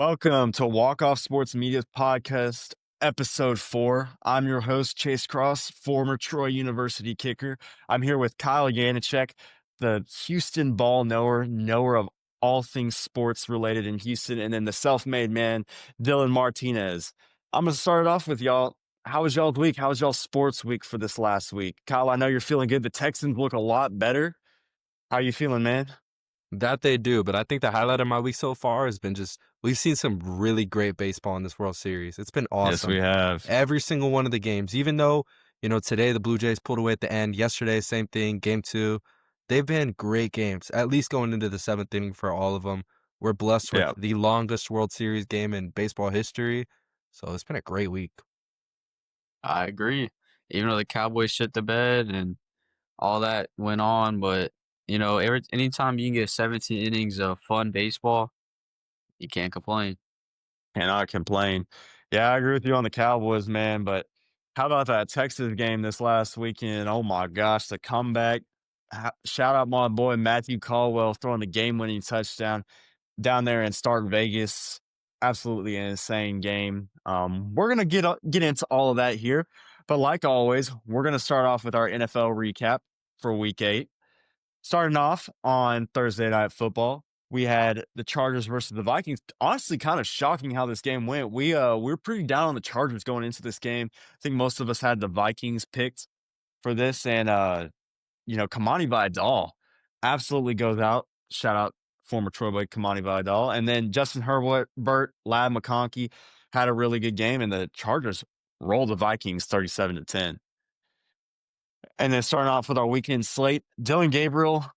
Welcome to Walk Off Sports Media Podcast, Episode 4. I'm your host, Chase Cross, former Troy University kicker. I'm here with Kyle Yanachek, the Houston ball knower of all things sports related in Houston, and then the self-made man, Dylan Martinez. I'm going to start it off with y'all. How was y'all's week? How was y'all's sports week for this last week? Kyle, I know you're feeling good. The Texans look a lot better. How you feeling, man? That they do, but I think the highlight of my week so far has been just we've seen some really great baseball in this World Series. It's been Yes, awesome. we have. Every single one of the games, even though, today the Blue Jays pulled away at the end, yesterday, same thing, game 2. They've been great games, at least going into the 7th inning for all of them. We're blessed with Yeah. the longest World Series game in baseball history, so it's been a great week. I agree. Even though the Cowboys shit the bed and all that went on, but anytime you can get 17 innings of fun baseball, you can't complain. Cannot complain. Yeah, I agree with you on the Cowboys, man. But how about that Texas game this last weekend? Oh my gosh, the comeback. Shout out my boy Matthew Caldwell throwing the game winning touchdown down there in Stark Vegas. Absolutely an insane game. We're gonna get into all of that here, but like always, we're gonna start off with our NFL recap for Week 8. Starting off on Thursday Night Football, we had the Chargers versus the Vikings. Honestly, kind of shocking how this game went. We're pretty down on the Chargers going into this game. I think most of us had the Vikings picked for this, and Kamani Vidal absolutely goes out. Shout out former Troy boy Kamani Vidal, and then Justin Herbert, Lad McConkey had a really good game, and the Chargers rolled the Vikings 37-10. And then starting off with our weekend slate, Dylan Gabriel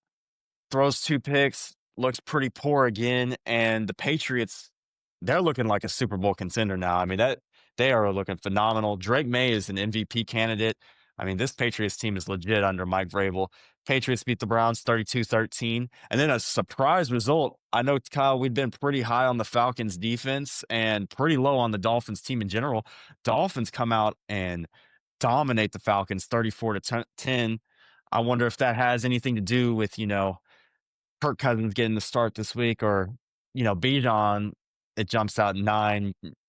throws 2 picks, looks pretty poor again, and the Patriots, they're looking like a Super Bowl contender now. I mean, that they are looking phenomenal. Drake May is an MVP candidate. I mean, this Patriots team is legit under Mike Vrabel. Patriots beat the Browns 32-13. And then a surprise result. I know, Kyle, we'd been pretty high on the Falcons defense and pretty low on the Dolphins team in general. Dolphins come out and dominate the Falcons 34-10. I wonder if that has anything to do with, Kirk Cousins getting the start this week, or, Bijan, it jumps out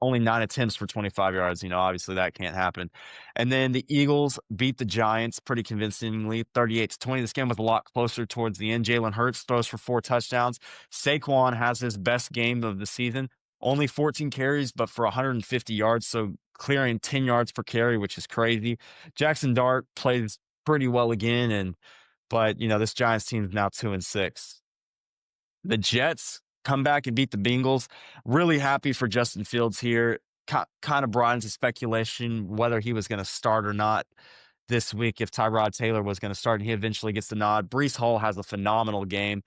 only 9 attempts for 25 yards. Obviously that can't happen. And then the Eagles beat the Giants pretty convincingly, 38-20. This game was a lot closer towards the end. Jalen Hurts throws for 4 touchdowns. Saquon has his best game of the season, only 14 carries, but for 150 yards. So clearing 10 yards per carry, which is crazy. Jackson Dart plays pretty well again. But this Giants team is now 2-6. The Jets come back and beat the Bengals. Really happy for Justin Fields here. Kind of brought into speculation whether he was going to start or not this week, if Tyrod Taylor was going to start, and he eventually gets the nod. Breece Hall has a phenomenal game.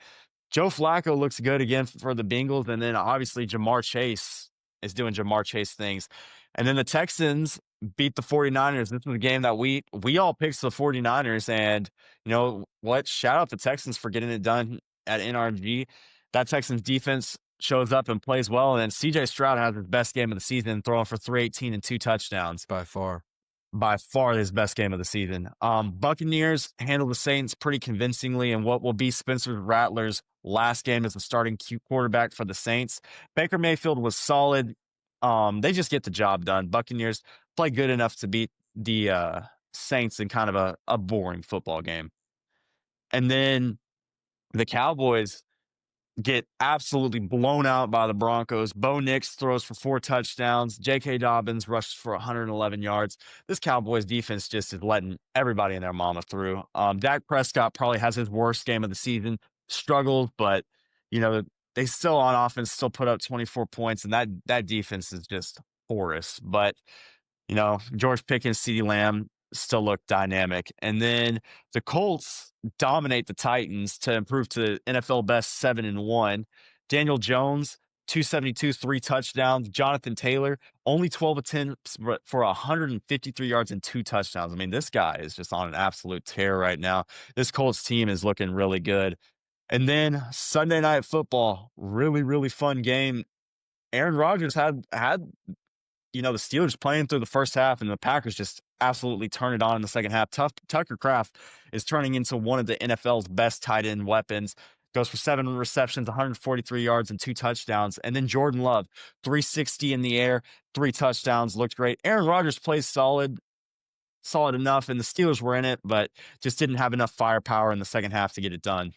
Joe Flacco looks good again for the Bengals, and then obviously Jamar Chase is doing Jamar Chase things. And then the Texans beat the 49ers. This was a game that we all picked the 49ers, and you know what? Shout out the Texans for getting it done at NRG. That Texans defense shows up and plays well, and then CJ Stroud has his best game of the season, throwing for 318 and 2 touchdowns. By far. By far his best game of the season. Buccaneers handle the Saints pretty convincingly in what will be Spencer Rattler's last game as the starting quarterback for the Saints. Baker Mayfield was solid. They just get the job done. Buccaneers play good enough to beat the Saints in kind of a boring football game. And then the Cowboys get absolutely blown out by the Broncos. Bo Nix throws for 4 touchdowns. J.K. Dobbins rushed for 111 yards. This Cowboys defense just is letting everybody and their mama through. Dak Prescott probably has his worst game of the season. Struggled, but, they still on offense still put up 24 points, and that defense is just porous. But, George Pickens, CeeDee Lamb still look dynamic. And then the Colts dominate the Titans to improve to NFL best 7-1. Daniel Jones, 272, 3 touchdowns. Jonathan Taylor, only 12 attempts for 153 yards and 2 touchdowns. I mean, this guy is just on an absolute tear right now. This Colts team is looking really good. And then Sunday Night Football, really, really fun game. Aaron Rodgers had the Steelers playing through the first half, and the Packers just absolutely turn it on in the second half. Tucker Kraft is turning into one of the NFL's best tight end weapons. goes for 7 receptions, 143 yards, and 2 touchdowns. And then Jordan Love, 360 in the air, 3 touchdowns, looked great. Aaron Rodgers plays solid enough, and the Steelers were in it, but just didn't have enough firepower in the second half to get it done.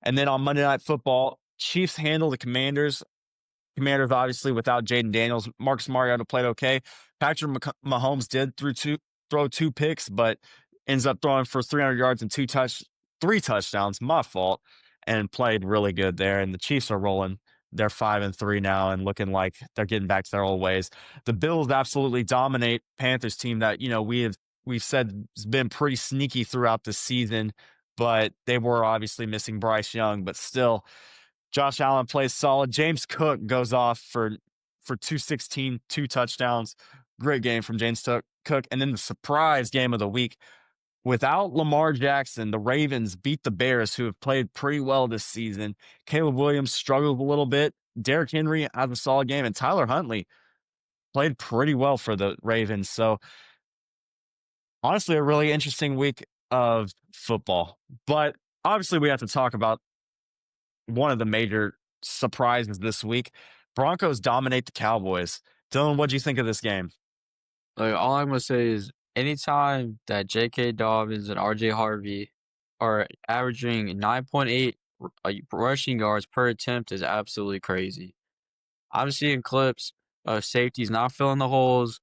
And then on Monday Night Football, Chiefs handle the Commanders. Commanders, obviously, without Jaden Daniels. Marcus Mariota played okay. Patrick Mahomes did throw 2 picks, but ends up throwing for 300 yards and 3 touchdowns. My fault. And played really good there. And the Chiefs are rolling. They're 5-3 now and looking like they're getting back to their old ways. The Bills absolutely dominate Panthers team that, we've said has been pretty sneaky throughout the season, but they were obviously missing Bryce Young, but still Josh Allen plays solid. James Cook goes off for 216, 2 touchdowns. Great game from James Cook. And then the surprise game of the week. Without Lamar Jackson, the Ravens beat the Bears, who have played pretty well this season. Caleb Williams struggled a little bit. Derrick Henry had a solid game, and Tyler Huntley played pretty well for the Ravens. So honestly, a really interesting week of football. But obviously, we have to talk about one of the major surprises this week. Broncos dominate the Cowboys. Dylan, what do you think of this game? Like, all I'm gonna say is anytime that J.K. Dobbins and R.J. Harvey are averaging 9.8 rushing yards per attempt is absolutely crazy. I'm seeing clips of safeties not filling the holes,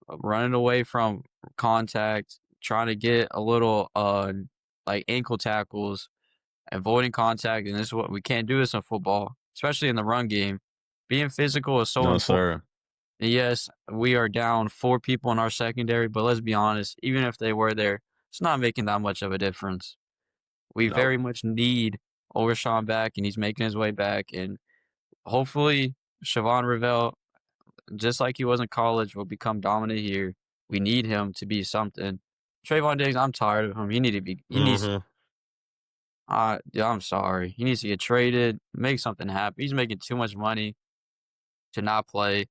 running away from contact, trying to get a little like ankle tackles, avoiding contact, and this is what we can't do this in football, especially in the run game. Being physical is so No, important. sir. And yes, we are down 4 people in our secondary, but let's be honest, even if they were there, it's not making that much of a difference. We No. very much need Overshawn back, and he's making his way back. And hopefully, Siobhan Rivell, just like he was in college, will become dominant here. We need him to be something. Trayvon Diggs, I'm tired of him. He needs, Mhm. yeah, I'm sorry. He needs to get traded, make something happen. He's making too much money to not play.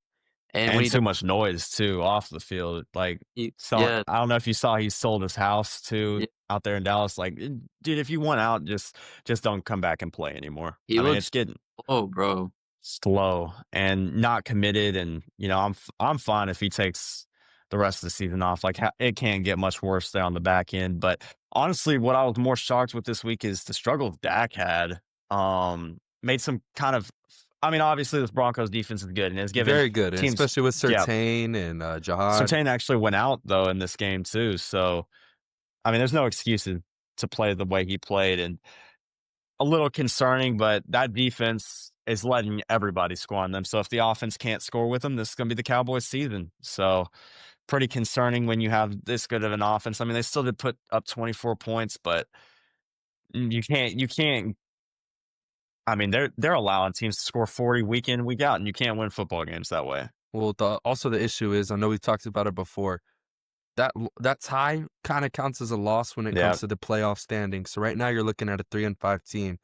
And when And he does, too much noise too off the field. Like, so yeah, I don't know if you saw he sold his house too yeah, out there in Dallas. Like, dude, if you want out, just don't come back and play anymore. he I mean, it's looks getting slow, bro. slow and not committed. And I'm fine if he takes the rest of the season off. Like, it can't get much worse there on the back end. But honestly, what I was more shocked with this week is the struggles Dak had. Made some kind of. I mean, obviously, this Broncos defense is good and has given Very good, and teams. especially with Yeah, Surtain and Jihad. Surtain actually went out though in this game too. So I mean, there's no excuses to play the way he played, and a little concerning. But that defense is letting everybody score on them. So if the offense can't score with them, this is going to be the Cowboys' season. So pretty concerning when you have this good of an offense. I mean, they still did put up 24 points, but you can't. I mean, they're allowing teams to score 40 week in, week out, and you can't win football games that way. Well, also the issue is, I know we've talked about it before, that tie kinda counts as a loss when it Yeah. comes to the playoff standings. So right now you're looking at a 3-5 team.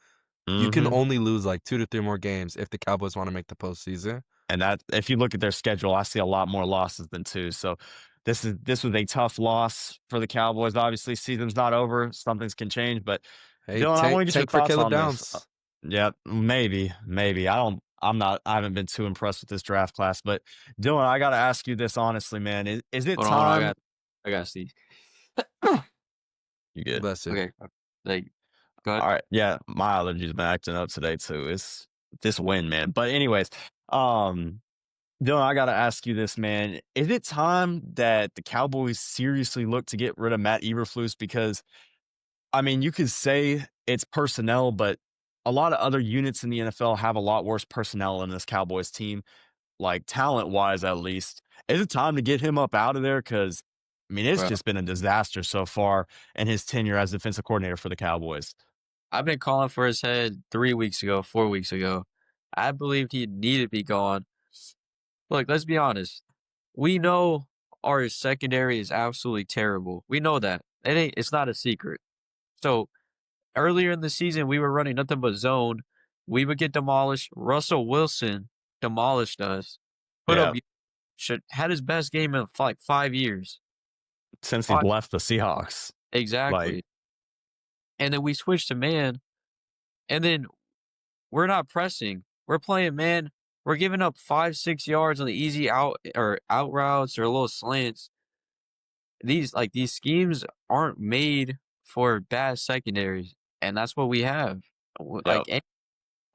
You can Mm-hmm. only lose, like, 2 to 3 more games if the Cowboys wanna make the postseason. And that, if you look at their schedule, I see a lot more losses than 2. So this was a tough loss for the Cowboys. Obviously, season's not over. Some things can change. But Hey, Dylan, I want to get your tank for thoughts Caleb on this. Downs. Yeah, maybe. I haven't been too impressed with this draft class. But Dylan, I got to ask you this honestly, man. Is it Hold on, time? I got Steve. You good? Bless you. Okay, like, go ahead. All right. Yeah, my allergies been acting up today too. It's this win, man. But anyways, Dylan, I gotta ask you this, man. Is it time that the Cowboys seriously look to get rid of Matt Eberflus? Because I mean, you could say it's personnel, but a lot of other units in the NFL have a lot worse personnel than this Cowboys team, like talent wise, at least. Is it time to get him up out of there? Because I mean, it's Bro, just been a disaster so far in his tenure as defensive coordinator for the Cowboys. I've been calling for his head 3 weeks ago, 4 weeks ago. I believed he needed to be gone. Look, let's be honest. We know our secondary is absolutely terrible. We know that. It's not a secret. So earlier in the season, we were running nothing but zone. We would get demolished. Russell Wilson demolished us. Put up Yeah, had his best game in like 5 years. since he Fi left the Seahawks, like Exactly. And then we switched to man. and then we're not pressing. We're playing man. We're giving up 5, 6 yards on the easy out routes or little slants. These schemes aren't made for bad secondaries, and that's what we have. Yep.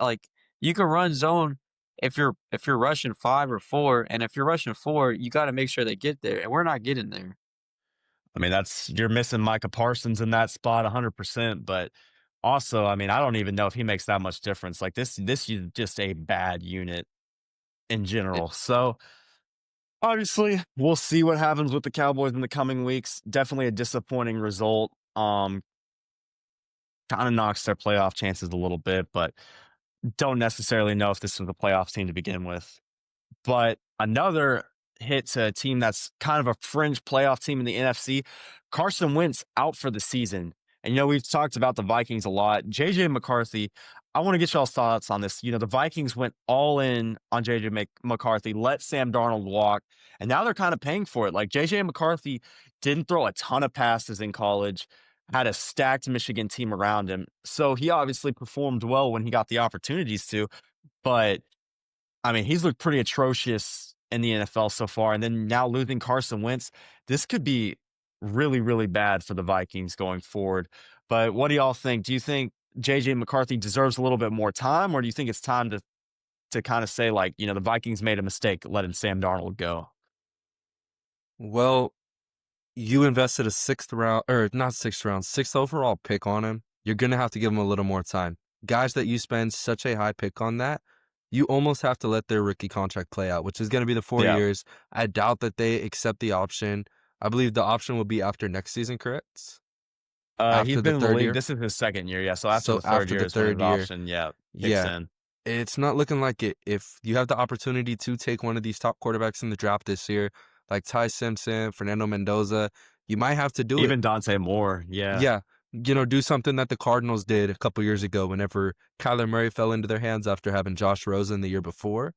Like you can run zone if you're rushing 5 or 4, and if you're rushing 4, you got to make sure they get there, and we're not getting there. I mean, you're missing Micah Parsons in that spot 100%, but also, I mean, I don't even know if he makes that much difference. Like this is just a bad unit in It, general. So, obviously, we'll see what happens with the Cowboys in the coming weeks. Definitely a disappointing result. Kind of knocks their playoff chances a little bit, but don't necessarily know if this was a playoff team to begin with. But another hit to a team that's kind of a fringe playoff team in the NFC, Carson Wentz out for the season. And, we've talked about the Vikings a lot. JJ McCarthy, I want to get y'all's thoughts on this. The Vikings went all in on JJ McCarthy, let Sam Darnold walk, and now they're kind of paying for it. Like, JJ McCarthy didn't throw a ton of passes in college, had a stacked Michigan team around him. So he obviously performed well when he got the opportunities to, but I mean, he's looked pretty atrocious in the NFL so far, and then now losing Carson Wentz, this could be really, really bad for the Vikings going forward. But what do y'all think? Do you think JJ McCarthy deserves a little bit more time, or do you think it's time to kind of say, like, the Vikings made a mistake letting Sam Darnold go? Well, you invested a sixth round, or not sixth round, sixth overall pick on him. You're going to have to give him a little more time. Guys that you spend such a high pick on that, you almost have to let their rookie contract play out, which is going to be the 4 Yeah. years. I doubt that they accept the option. I believe the option will be after next season, correct? He's After the been in the third league. year. This is his second year. Yeah. So after So the third after year the is when his third year, option, yeah, kicks yeah, in. it's not looking like it. If you have the opportunity to take one of these top quarterbacks in the draft this year, like Ty Simpson, Fernando Mendoza, you might have to do it. Even Dante Moore. Yeah. Yeah, do something that the Cardinals did a couple years ago whenever Kyler Murray fell into their hands after having Josh Rosen the year before.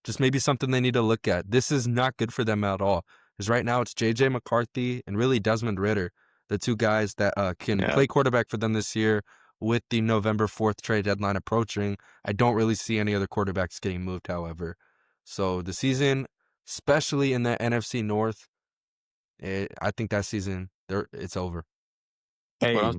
Just maybe something they need to look at. This is not good for them at all. Because right now it's J.J. McCarthy and really Desmond Ridder, the two guys that can Yeah. play quarterback for them this year. With the November 4th trade deadline approaching, I don't really see any other quarterbacks getting moved, however. So the season, especially in the NFC North, I think that season, it's over. what Hey, else?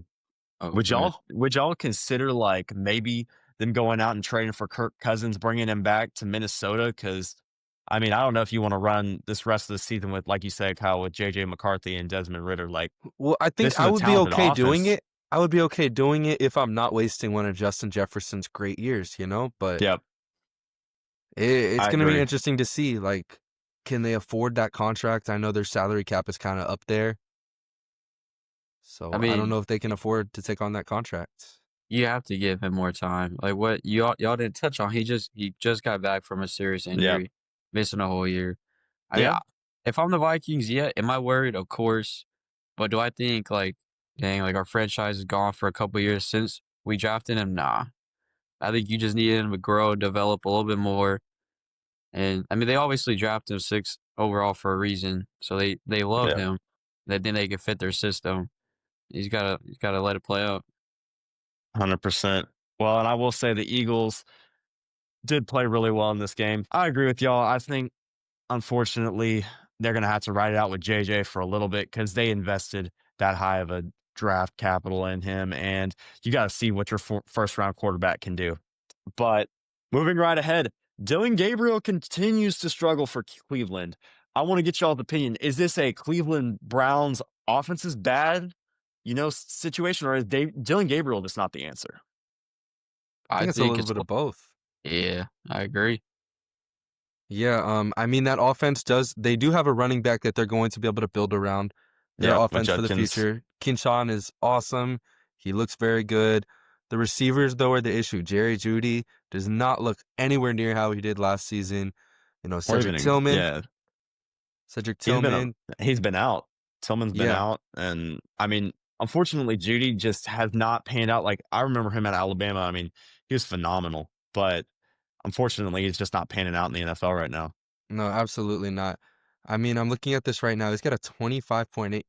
Oh, Would go ahead. y'all consider, like, maybe them going out and trading for Kirk Cousins, bringing him back to Minnesota? Because, I mean, I don't know if you want to run this rest of the season with, like you said, Kyle, with JJ McCarthy and Desmond Ritter. Like, Well, I think this I is a would be talented okay doing offense. it. I would be okay doing it if I'm not wasting one of Justin Jefferson's great years, But Yep, it's I going to be agree. interesting to see, like, can they afford that contract? I know their salary cap is kind of up there. I So I don't mean, know if they can afford to take on that contract. you have to give him more time. Like what y'all didn't touch on. He just got back from a serious Yep. injury, missing a whole year. I mean, Yeah. if I'm the Vikings, yeah, am I worried? Of course. But do I think like, dang, like our franchise is gone for a couple years since we drafted him? Nah. I think you just need him to grow, develop a little bit more. And I mean, they obviously drafted him 6th overall for a reason. So they love Yeah. him. They think they can fit their system. He's gotta let it play out. 100%. Well, and I will say the Eagles did play really well in this game. I agree with y'all. I think, unfortunately, they're going to have to ride it out with JJ for a little bit because they invested that high of a draft capital in him. And you got to see what your first round quarterback can do. But moving right ahead, Dylan Gabriel continues to struggle for Cleveland. I want to get y'all's opinion. Is this a Cleveland Browns offense is bad, situation, or is Dylan Gabriel just not the answer? I I think it's a think little it's bit of both. yeah, I agree. Yeah, I mean that offense they do have a running back that they're going to be able to build around their Yeah, with offense for the Judkins. future. Kinshawn is awesome. He looks very good. The receivers though are the issue. Jerry Jeudy does not look anywhere near how he did last season. Or Cedric even, Tillman, yeah, Cedric he's been Tillman, he's been out. Tillman's been yeah. out, and I mean, unfortunately, Judy just has not panned out. Like, I remember him at Alabama. I mean, he was phenomenal, but unfortunately, he's just not panning out in the NFL right now. No, absolutely not. I mean, I'm looking at this right now. He's got a 25.8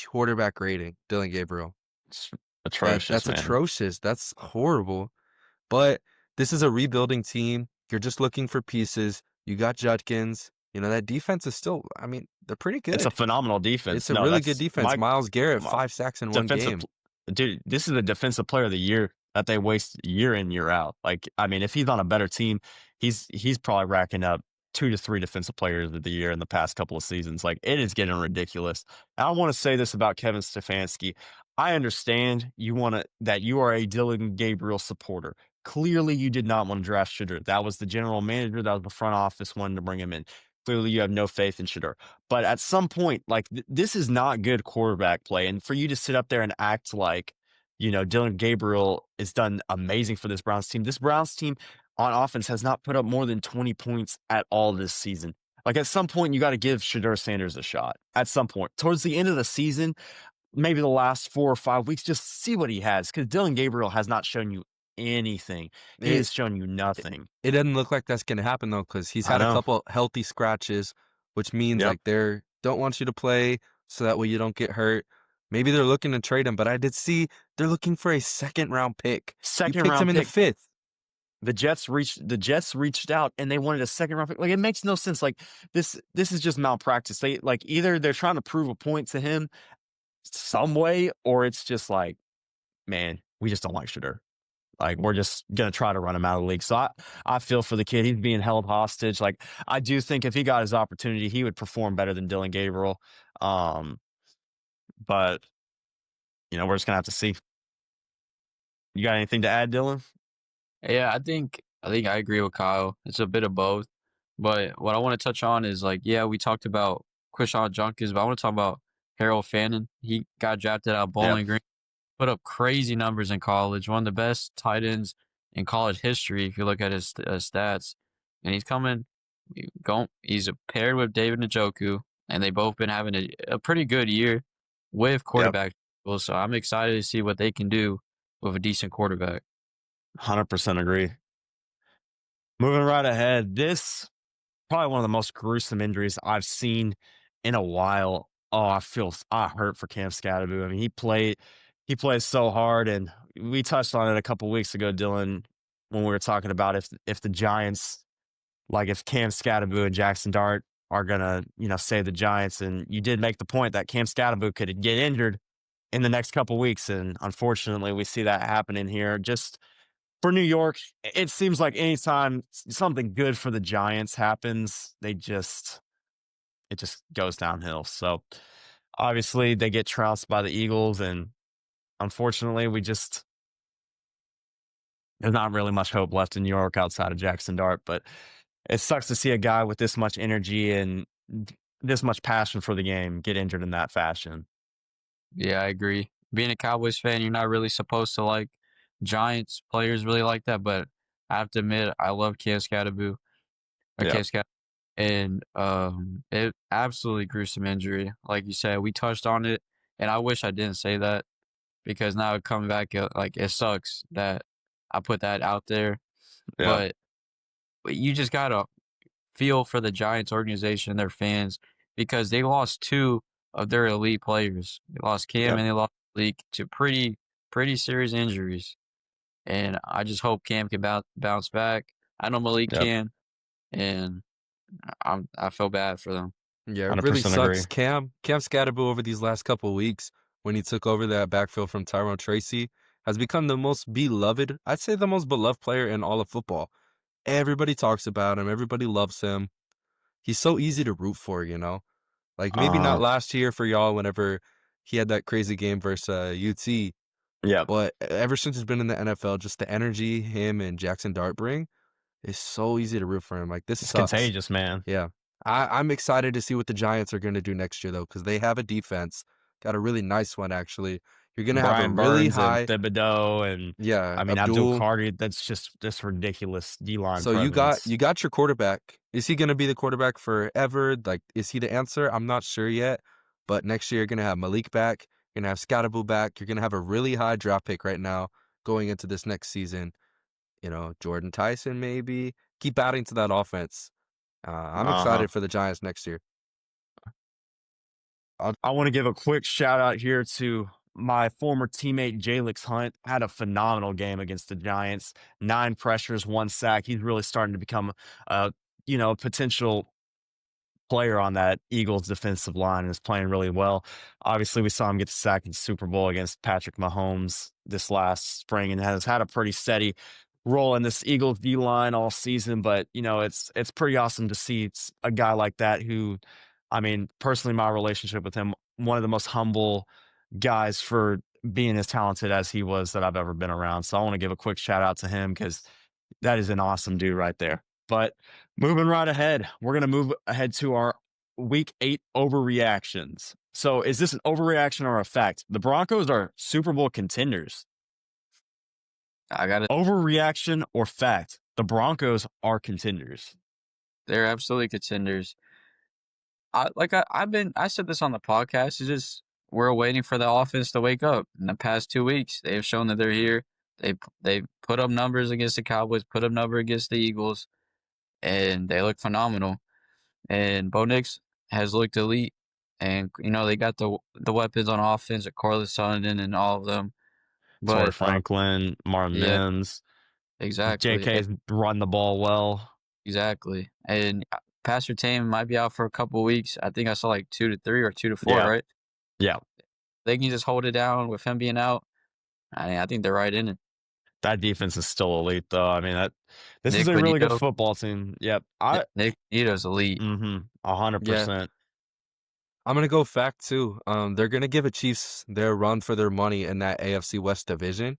quarterback rating, Dylan Gabriel. Atrocious, That's man. atrocious. That's horrible. But this is a rebuilding team. You're just looking for pieces. You got Judkins. You know, that defense is still, I mean, they're pretty It's a good. phenomenal defense. It's a No, really good that's defense. my Myles Garrett, my 5 sacks in one defensive game. dude, this is the defensive player of the year that they waste year in, year out. Like, I mean, if he's on a better team, he's probably racking up 2 to 3 defensive players of the year in the past couple of seasons. Like, it is getting ridiculous. And I wanna say this about Kevin Stefanski. I understand that you are a Dylan Gabriel supporter. Clearly, you did not want to draft Shedeur. That was the general manager, that was the front office wanting to bring him in. Clearly, you have no faith in Shedeur. But at some point, like, this is not good quarterback play, and for you to sit up there and act like, Dylan Gabriel has done amazing for this Browns team. This Browns team on offense has not put up more than 20 points at all this season. Like, at some point, you gotta give Shedeur Sanders a shot. At some point. Towards the end of the season, maybe the last 4 or 5 weeks, just see what he has, because Dylan Gabriel has not shown you anything. He It has shown you it nothing. it doesn't look like that's gonna happen, though, because he's I had a know. couple healthy scratches, which means, Yep. like, they don't want you to play so that way you don't get hurt. Maybe they're looking to trade him, but I did see they're looking for a second-round pick. You Second picked him round in the pick. 5th. The Jets reached out and they wanted a second round pick. Like, it makes no sense. Like, this is just malpractice. Either they're trying to prove a point to him some way, or it's just like, man, we just don't like Shedeur. Like, we're just gonna try to run him out of the league. So I feel for the kid. He's being held hostage. Like, I do think if he got his opportunity, he would perform better than Dylan Gabriel. Um, but we're just gonna have to see. You got anything to add, Dylan? Yeah, I think I agree with Kyle. It's a bit of both. But what I want to touch on is like, yeah, we talked about Quishon Junkins, but I want to talk about Harold Fannin. He got drafted out of Yep. Bowling Green, put up crazy numbers in college, one of the best tight ends in college history if you look at his stats. And he's paired with David Njoku, and they both been having a pretty good year with Yep. quarterback. So I'm excited to see what they can do with a decent quarterback. 100% agree. Moving right ahead, this probably one of the most gruesome injuries I've seen in a while. Oh, I hurt for Cam Scatterbo. I mean, he plays so hard, and we touched on it a couple weeks ago, Dylan, when we were talking about if the Giants, like, if Cam Scatterbo and Jackson Dart are gonna, save the Giants, and you did make the point that Cam Scatterbo could get injured in the next couple weeks, and unfortunately, we see that happening here. Just for New York, it seems like anytime something good for the Giants happens, it just goes downhill. So obviously they get trounced by the Eagles, and unfortunately there's not really much hope left in New York outside of Jackson Dart. But it sucks to see a guy with this much energy and this much passion for the game get injured in that fashion. Yeah, I agree. Being a Cowboys fan, you're not really supposed to like Giants players really like that, but I have to admit, I love Cam Scatterbo or Yeah. Cam Scat, and it absolutely gruesome injury. Like you said, we touched on it, and I wish I didn't say that because now coming back, like it sucks that I put that out there, Yeah. but you just gotta feel for the Giants organization and their fans because they lost two of their elite players. They lost Cam Yep. and they lost Malik to pretty serious injuries. And I just hope Cam can bounce back. I know Malik Yep. can, and I feel bad for them. Yeah, it really 100% agree. sucks. Cam Scatterbo over these last couple of weeks when he took over that backfield from Tyrone Tracy has become the most beloved, I'd say the most beloved player in all of football. Everybody talks about him. Everybody loves him. He's so easy to root for, you know? Like, maybe not Uh, last year for y'all whenever he had that crazy game versus UT, yep. but ever since he's been in the NFL, just the energy him and Jackson Dart bring is so easy to root for him. Like, this It's sucks. contagious, man. Yeah. I'm excited to see what the Giants are gonna do next year, though, because they have a defense. Got a really nice one, actually. You're gonna have a Brian really Burns and high. Thibodeau and, Yeah, I mean, Abdul Abdul. Carter, that's just this ridiculous D-line So you got presence. you got your quarterback. Is he gonna be the quarterback forever? Like, is he the answer? I'm not sure yet. But next year you're gonna have Malik back. You're gonna have Scottaboo back. You're gonna have a really high draft pick right now going into this next season. You know, Jordan Tyson maybe. Keep adding to that offense. I'm Uh-huh. excited for the Giants next year. I'll, I wanna give a quick shout out here to my former teammate Jalix Hunt had a phenomenal game against the Giants. 9 pressures, 1 sack. He's really starting to become a potential player on that Eagles defensive line and is playing really well. Obviously, we saw him get the sack in the Super Bowl against Patrick Mahomes this last spring and has had a pretty steady role in this Eagles D line all season. But it's pretty awesome to see a guy like that who, I mean, personally, my relationship with him, one of the most humble guys for being as talented as he was that I've ever been around. So I want to give a quick shout out to him because that is an awesome dude right there. But moving right ahead, we're going to move ahead to our week 8 overreactions. So is this an overreaction or a fact? The Broncos are Super Bowl contenders. I got it. Overreaction or fact? The Broncos are contenders. They're absolutely contenders. I said this on the podcast. It's just we're waiting for the offense to wake up. In the past 2 weeks, they have shown that they're here. They put up numbers against the Cowboys, put up number against the Eagles, and they look phenomenal. And Bo Nix has looked elite, and they got the weapons on offense, at Corliss Sutton and all of them. Torrey But Franklin, Marvin yeah, Mims, exactly, JK's run the ball well. exactly. And Pastor Tame might be out for a couple of weeks. I think I saw like 2 to 3 or 2 to 4, Yeah. right? Yeah. They can just hold it down with him being out. I think they're right in it. That defense is still elite, though. I mean, this is Nick a really good Bonito, football team. Yep. Nick Bonito's elite. 100%. I'm gonna go fact too. They're gonna give the Chiefs their run for their money in that AFC West division.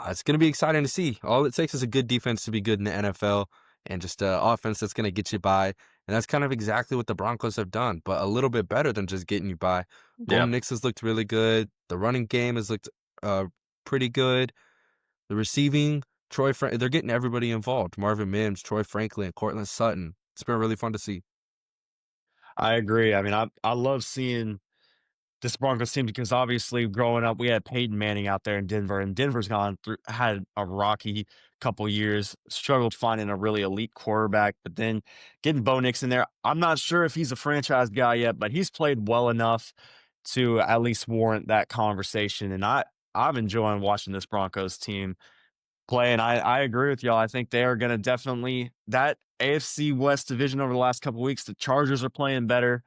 It's gonna be exciting to see. All it takes is a good defense to be good in the NFL, and just an offense that's gonna get you by. And that's kind of exactly what the Broncos have done, but a little bit better than just getting you by. Bo Yep. Nix has looked really good. The running game has looked pretty good. The receiving, they're getting everybody involved. Marvin Mims, Troy Franklin, Cortland Sutton. It's been really fun to see. I agree. I mean, I love seeing this Broncos team because obviously growing up, we had Peyton Manning out there in Denver, and Denver's had a rocky couple years, struggled finding a really elite quarterback, but then getting Bo Nix in there, I'm not sure if he's a franchise guy yet, but he's played well enough to at least warrant that conversation. And I'm enjoying watching this Broncos team play. And I agree with y'all. I think they are going to definitely that AFC West division over the last couple of weeks. The Chargers are playing better.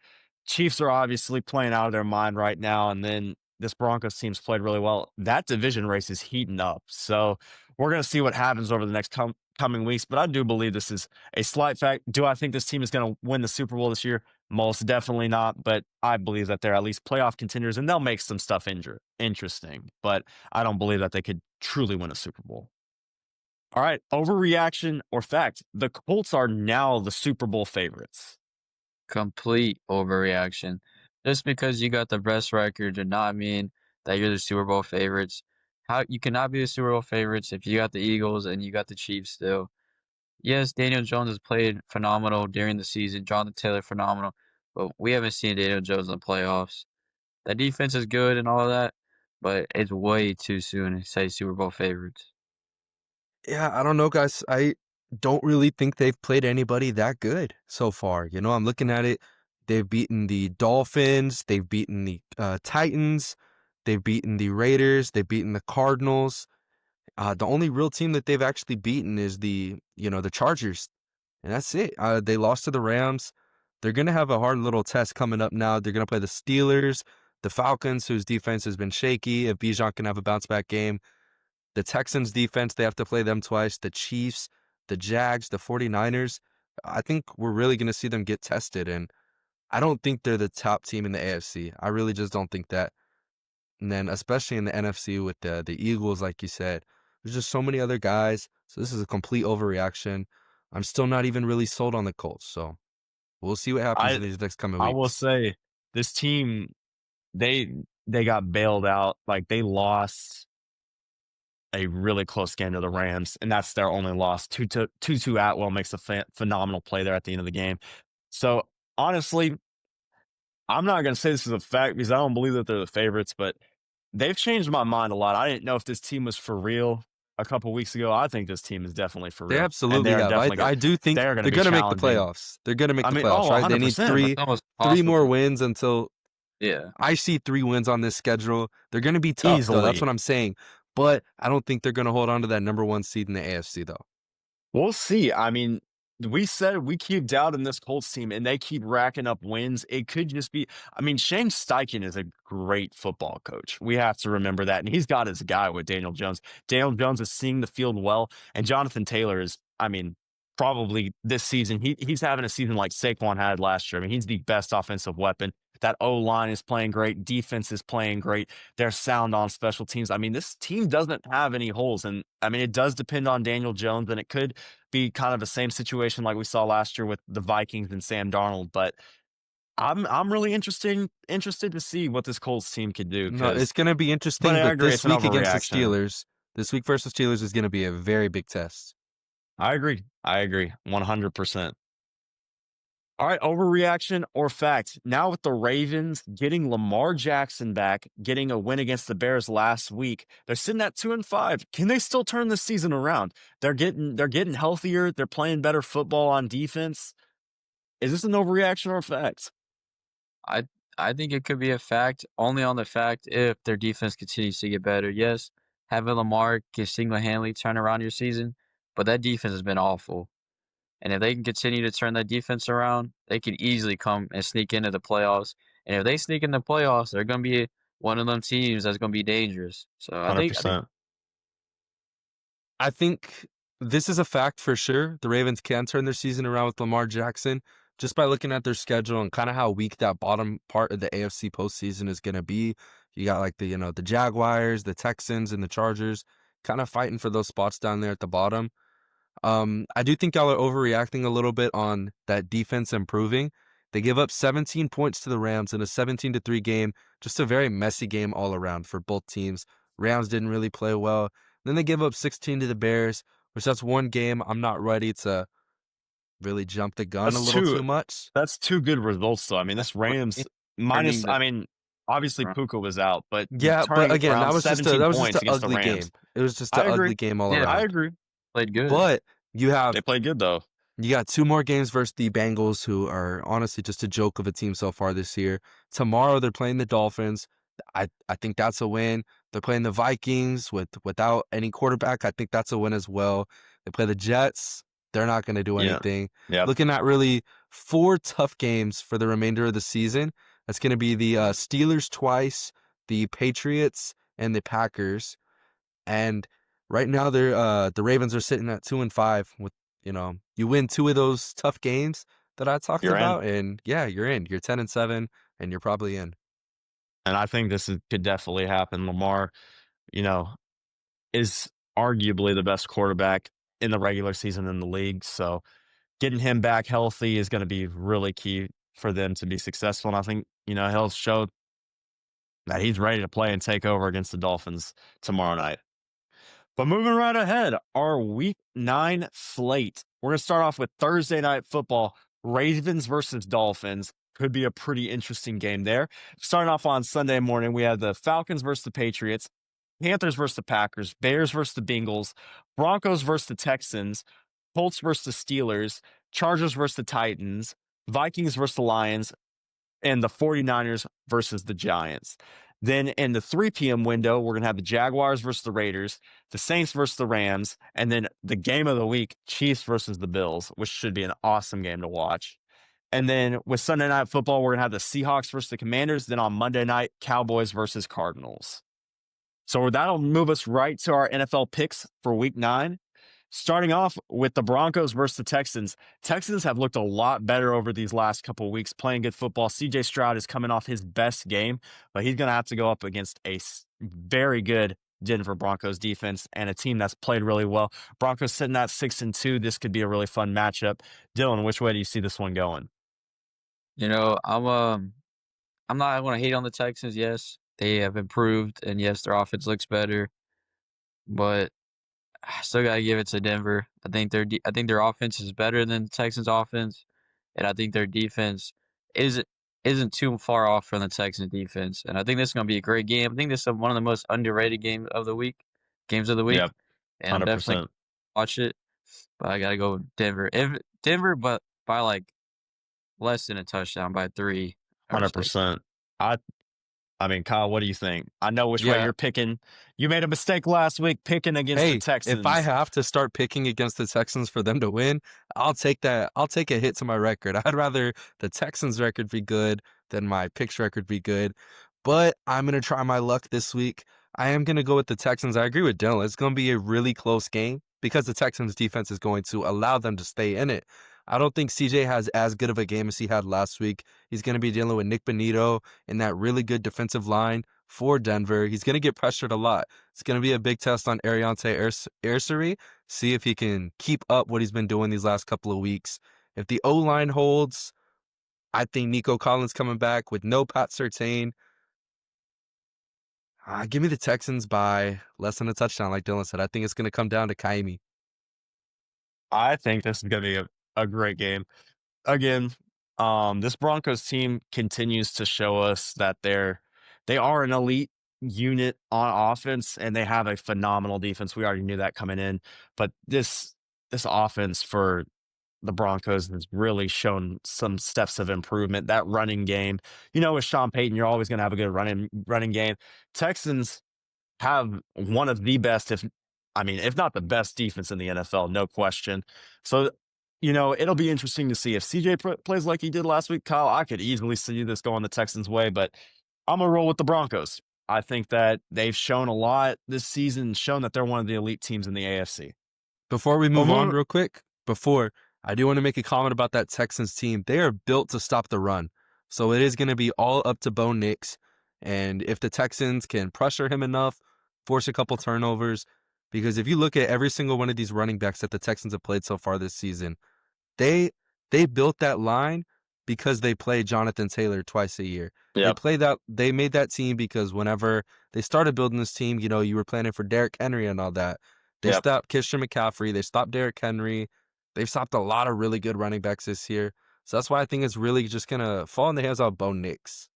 Chiefs are obviously playing out of their mind right now. And then this Broncos team's played really well. That division race is heating up. So we're going to see what happens over the next coming weeks. But I do believe this is a slight fact. Do I think this team is going to win the Super Bowl this year? Most definitely not. But I believe that they're at least playoff contenders and they'll make some stuff interesting. But I don't believe that they could truly win a Super Bowl. All right, overreaction or fact? The Colts are now the Super Bowl favorites. Complete overreaction. Just because you got the best record did not mean that you're the Super Bowl favorites. How you cannot be the Super Bowl favorites if you got the Eagles and you got the Chiefs still. Yes, Daniel Jones has played phenomenal during the season. Jonathan Taylor phenomenal, but we haven't seen Daniel Jones in the playoffs. That defense is good and all of that, but it's way too soon to say Super Bowl favorites. Yeah, I don't know, guys. I don't really think they've played anybody that good so far. I'm looking at it. They've beaten the Dolphins. They've beaten the Titans. They've beaten the Raiders. They've beaten the Cardinals. The only real team that they've actually beaten is the Chargers. And that's it. They lost to the Rams. They're going to have a hard little test coming up now. They're going to play the Steelers, the Falcons, whose defense has been shaky. If Bijan can have a bounce-back game. The Texans defense, they have to play them twice. The Chiefs, the Jags, the 49ers. I think we're really going to see them get tested. And I don't think they're the top team in the AFC. I really just don't think that. And then especially in the NFC with the Eagles, like you said, there's just so many other guys. So this is a complete overreaction. I'm still not even really sold on the Colts. So we'll see what happens in these next coming weeks. I will say this team, they got bailed out. Like they lost a really close game to the Rams, and that's their only loss. Tutu Atwell makes a phenomenal play there at the end of the game. So honestly, I'm not going to say this is a fact because I don't believe that they're the favorites, but they've changed my mind a lot. I didn't know if this team was for real a couple weeks ago. I think this team is definitely for real. They absolutely have. I do think they're going to make the playoffs. They're going to make the playoffs, right? They need three more wins until Yeah. I see 3 wins on this schedule. They're gonna be tough, though, that's Easily. what I'm saying, but I don't think they're gonna hold on to that number 1 seed in the AFC, though. We'll see. I mean, we said we keep doubting this Colts team, and they keep racking up wins. It could just be. I mean, Shane Steichen is a great football coach. We have to remember that, and he's got his guy with Daniel Jones. Daniel Jones is seeing the field well, and Jonathan Taylor is. I mean, probably this season he's having a season like Saquon had last year. I mean, he's the best offensive weapon. That O line is playing great. Defense is playing great. They're sound on special teams. I mean, this team doesn't have any holes, and I mean, it does depend on Daniel Jones, and it could be kind of the same situation like we saw last year with the Vikings and Sam Darnold. But I'm really interested to see what this Colts team could do. No, it's Because, gonna be but interesting, I but agree, this it's an week against the overreaction. Steelers this week versus Steelers is gonna be a very big test. I agree 100%. All right, overreaction or fact? Now with the Ravens getting Lamar Jackson back, getting a win against the Bears last week, they're sitting at 2-5. Can they still turn the season around? They're getting healthier. They're playing better football on defense. Is this an overreaction or a fact? I I think it could be a fact, only on the fact if their defense continues to get better. Yes, having Lamar can single-handedly turn around your season, but that defense has been awful. And if they can continue to turn that defense around, they can easily come and sneak into the playoffs. And if they sneak in the playoffs, they're going to be one of them teams that's going to be dangerous. So I think 100%. I think this is a fact for sure. The Ravens can turn their season around with Lamar Jackson just by looking at their schedule and kind of how weak that bottom part of the AFC postseason is going to be. You got like the Jaguars, the Texans, and the Chargers kind of fighting for those spots down there at the bottom. I do think y'all are overreacting a little bit on that defense improving. They give up 17 points to the Rams in a 17-3 game, just a very messy game all around for both teams. Rams didn't really play well. Then they give up 16 to the Bears, which that's one game I'm not ready to really jump the gun a That's little two too much. that's two good results, though. I mean, this Rams turning minus the I mean, obviously front. Puka was out, but Yeah, but turning again, around that was just a 17 that was just points an against the ugly game. Rams. It was just an I ugly agree. game all Yeah, I around. agree. played good. But you have They played good, though. You got 2 more games versus the Bengals, who are honestly just a joke of a team so far this year. Tomorrow, they're playing the Dolphins. I think that's a win. They're playing the Vikings without any quarterback. I think that's a win as well. They play the Jets. They're not going to do Yeah. anything. Yep. Looking at really 4 tough games for the remainder of the season. That's going to be the Steelers twice, the Patriots, and the Packers. And right now the Ravens are sitting at 2-5 with, you win 2 of those tough games that I talked You're in. about, and yeah, you're in. You're 10-7, and you're probably in. And I think could definitely happen. Lamar, you know, is arguably the best quarterback in the regular season in the league. So getting him back healthy is going to be really key for them to be successful. And I think, he'll show that he's ready to play and take over against the Dolphins tomorrow night. But moving right ahead, our week 9 slate. We're going to start off with Thursday night football. Ravens versus Dolphins. Could be a pretty interesting game there. Starting off on Sunday morning, we have the Falcons versus the Patriots, Panthers versus the Packers, Bears versus the Bengals, Broncos versus the Texans, Colts versus the Steelers, Chargers versus the Titans, Vikings versus the Lions, and the 49ers versus the Giants. Then in the 3 p.m. window, we're going to have the Jaguars versus the Raiders, the Saints versus the Rams, and then the game of the week, Chiefs versus the Bills, which should be an awesome game to watch. And then with Sunday night football, we're going to have the Seahawks versus the Commanders. Then on Monday night, Cowboys versus Cardinals. So that'll move us right to our NFL picks for week 9. Starting off with the Broncos versus the Texans. Texans have looked a lot better over these last couple of weeks, playing good football. CJ Stroud is coming off his best game, but he's going to have to go up against a very good Denver Broncos defense and a team that's played really well. Broncos sitting at 6-2. This could be a really fun matchup. Dylan, which way do you see this one going? I'm not going to hate on the Texans. Yes, they have improved, and yes, their offense looks better, but I still gotta give it to Denver. I think their offense is better than the Texans' offense, and I think their defense isn't isn't too far off from the Texans' defense. And I think this is gonna be a great game. I think this is one of the most underrated games of the week, Yep, and I'm definitely 100%. gonna watch it. But I gotta go with Denver. If Denver, but by like less than a touchdown, by 3 or 6. 100%. I I mean, Kyle, what do you think? I know which way Yeah. you're picking. You made a mistake last week picking against the Hey, if I Texans. have to start picking against the Texans for them to win, I'll take that. I'll take a hit to my record. I'd rather the Texans record be good than my picks record be good. But I'm going to try my luck this week. I am going to go with the Texans. I agree with Dylan. It's going to be a really close game because the Texans defense is going to allow them to stay in it. I don't think CJ has as good of a game as he had last week. He's going to be dealing with Nick Bonito in that really good defensive line for Denver. He's going to get pressured a lot. It's going to be a big test on Ariante Arcery. See if he can keep up what he's been doing these last couple of weeks. If the O-line holds, I think Nico Collins coming back with no Pat Surtain. Give me the Texans by less than a touchdown, like Dylan said. I think it's going to come down to Kaimi. I think this is going to be a great game. Again, this Broncos team continues to show us that they are an elite unit on offense and they have a phenomenal defense. We already knew that coming in, but this offense for the Broncos has really shown some steps of improvement. That running game, with Sean Payton, you're always going to have a good running game. Texans have one of the best, if not the best defense in the NFL, no question. So, it'll be interesting to see if CJ plays like he did last week. Kyle, I could easily see this going the Texans' way, but I'm gonna roll with the Broncos. I think that they've shown a lot this season, shown that they're one of the elite teams in the AFC. Before we move on Well, real quick, I do want to make a comment about that Texans team. They are built to stop the run. So it is going to be all up to Bo Nix. And if the Texans can pressure him enough, force a couple turnovers, because if you look at every single one of these running backs that the Texans have played so far this season, they they built that line because they play Jonathan Taylor twice a year. yep, They made that team because whenever they started building this team, you were planning for Derrick Henry and all that. They yep. stopped Christian McCaffrey, they stopped Derrick Henry. They've stopped a lot of really good running backs this year. So that's why I think it's really just gonna fall in the hands of Bo Nix.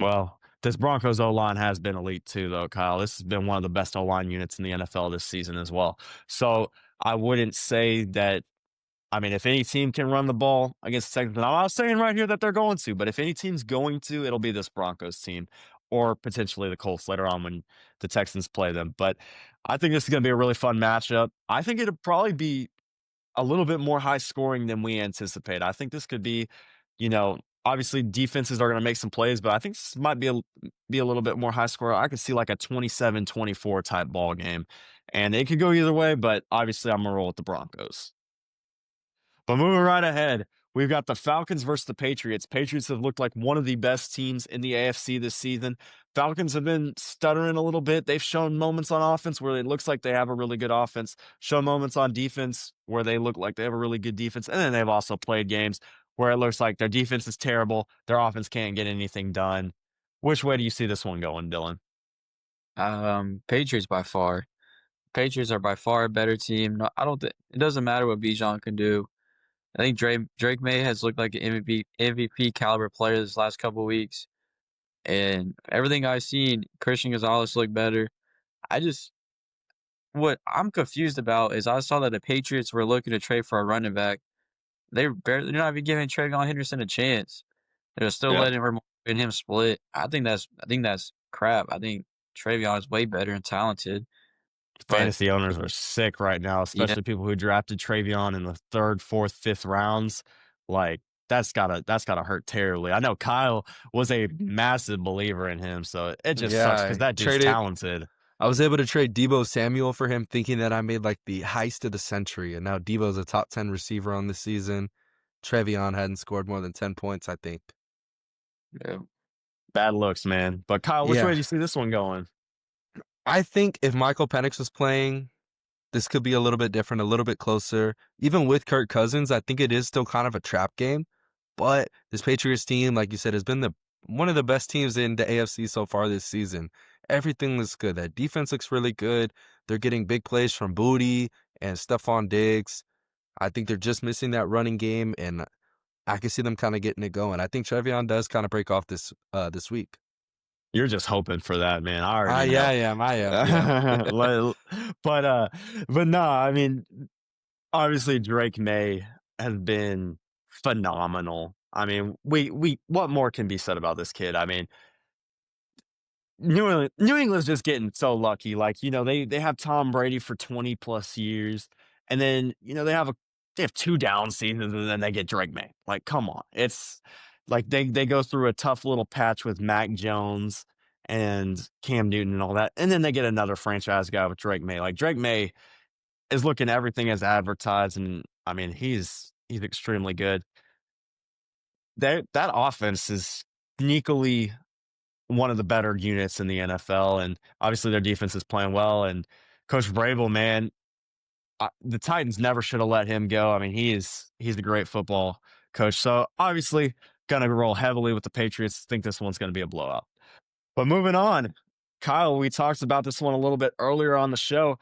Well, this Broncos O line has been elite too, though, Kyle. This has been one of the best O line units in the NFL this season as well. So I wouldn't say that. If any team can run the ball against the Texans, and I'm not saying right here that they're going to, but if any team's going to, it'll be this Broncos team or potentially the Colts later on when the Texans play them. But I think this is going to be a really fun matchup. I think it'll probably be a little bit more high scoring than we anticipate. I think this could be, obviously defenses are going to make some plays, but I think this might be a little bit more high score. I could see like a 27-24 type ball game, and it could go either way, but obviously I'm going to roll with the Broncos. But moving right ahead, we've got the Falcons versus the Patriots. Patriots have looked like one of the best teams in the AFC this season. Falcons have been stuttering a little bit. They've shown moments on offense where it looks like they have a really good offense, shown moments on defense where they look like they have a really good defense. And then they've also played games where it looks like their defense is terrible, their offense can't get anything done. Which way do you see this one going, Dylan? Patriots by far. Patriots are by far a better team. No, I don't think it doesn't matter what Bijan can do. I think Drake May has looked like an MVP caliber player this last couple weeks, and everything I've seen, Christian Gonzalez looked better. I just what I'm confused about is I saw that the Patriots were looking to trade for a running back. They're not even giving Travion Henderson a chance. They're still Yep. letting Ramon and him split. I think that's crap. I think Travion is way better and talented. But Fantasy owners are sick right now, yeah, especially people who drafted Travion in the third, fourth, fifth rounds. Like that's gotta hurt terribly. I know Kyle was a massive believer in him, so it just sucks Yeah, because that dude's talented. I was able to trade Debo Samuel for him, thinking that I made like the heist of the century, and now Debo's a top 10 receiver on the season. Trevion hadn't scored more than 10 points, I think. yeah. Bad looks, man. But Kyle, which way Yeah, do you see this one going? I think if Michael Penix was playing, this could be a little bit different, a little bit closer. Even with Kirk Cousins, I think it is still kind of a trap game. But this Patriots team, like you said, has been one of the best teams in the AFC so far this season. Everything looks good. That defense looks really good. They're getting big plays from Booty and Stephon Diggs. I think they're just missing that running game, and I can see them kind of getting it going. I think Trevion does kind of break off this week. You're just hoping for that, man. I already Yeah, know. I am. I am. Yeah. Like, but no, obviously Drake May has been phenomenal I mean, we what more can be said about this kid? I mean, New England's just getting so lucky. Like, they have Tom Brady for 20 plus years, and then, they have 2 down seasons, and then they get Drake May. Like, come on. It's like they go through a tough little patch with Mac Jones and Cam Newton and all that, and then they get another franchise guy with Drake May. Like, Drake May is looking everything as advertised, and I mean, he's extremely good. That offense is sneakily one of the better units in the NFL, and obviously their defense is playing well. And Coach Vrabel, man, the Titans never should have let him go. I mean, he's a great football coach. So obviously, gonna roll heavily with the Patriots. Think this one's gonna be a blowout. But moving on, Kyle, we talked about this one a little bit earlier on the show.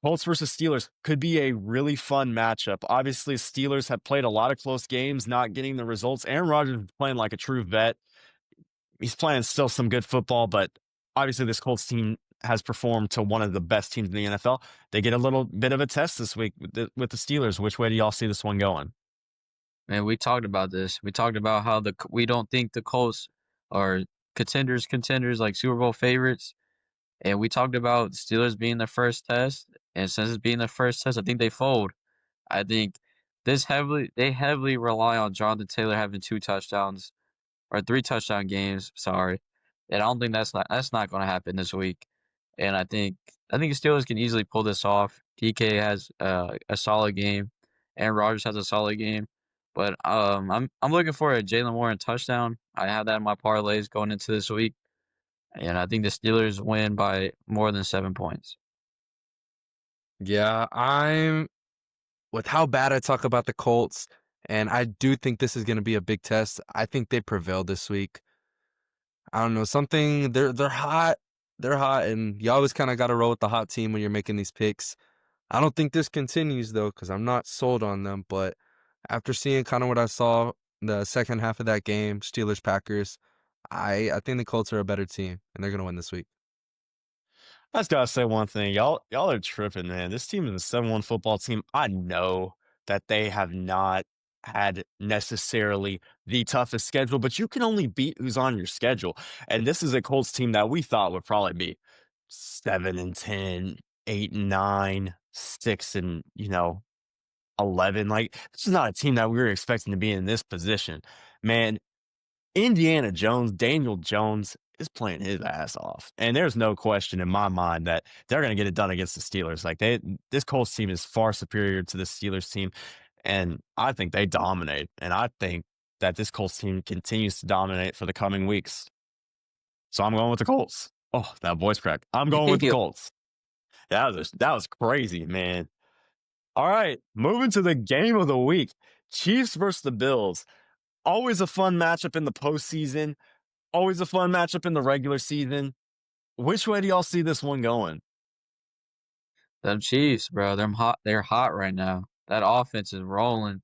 Colts versus Steelers could be a really fun matchup. Obviously, Steelers have played a lot of close games, not getting the results. Aaron Rodgers is playing like a true vet. He's playing still some good football, but obviously this Colts team has performed to one of the best teams in the NFL. They get a little bit of a test this week with the Steelers. Which way do y'all see this one going? Man, we talked about this. We talked about how we don't think the Colts are contenders like Super Bowl favorites, and we talked about Steelers being the first test. And since it's being the first test, I think they fold. I think they heavily rely on Jonathan Taylor having 2 touchdowns or 3 touchdown games. Sorry, and I don't think that's not going to happen this week. And I think the Steelers can easily pull this off. DK has a solid game, and Rodgers has a solid game. But I'm looking for a Jalen Warren touchdown. I have that in my parlays going into this week, and I think the Steelers win by more than 7 points. Yeah, I'm with how bad I talk about the Colts, and I do think this is going to be a big test. I think they prevail this week. I don't know, something they're hot. They're hot, and you always kind of got to roll with the hot team when you're making these picks. I don't think this continues though, because I'm not sold on them. But after seeing kind of what I saw the second half of that game, Steelers Packers, I think the Colts are a better team, and they're gonna win this week. I just gotta say one thing. Y'all are tripping, man. This team is a 7-1 football team. I know that they have not had necessarily the toughest schedule, but you can only beat who's on your schedule. And this is a Colts team that we thought would probably be 7-10, 8-9, 6-11. Like, this is not a team that we were expecting to be in this position. Man, Daniel Jones is playing his ass off. And there's no question in my mind that they're going to get it done against the Steelers. Like, this Colts team is far superior to the Steelers team. And I think they dominate. And I think that this Colts team continues to dominate for the coming weeks. So I'm going with the Colts. Oh, that voice crack. I'm going with the Colts. That was crazy, man. All right, moving to the game of the week. Chiefs versus the Bills. Always a fun matchup in the postseason. Always a fun matchup in the regular season. Which way do y'all see this one going? Them Chiefs, bro, they're hot. They're hot right now. That offense is rolling.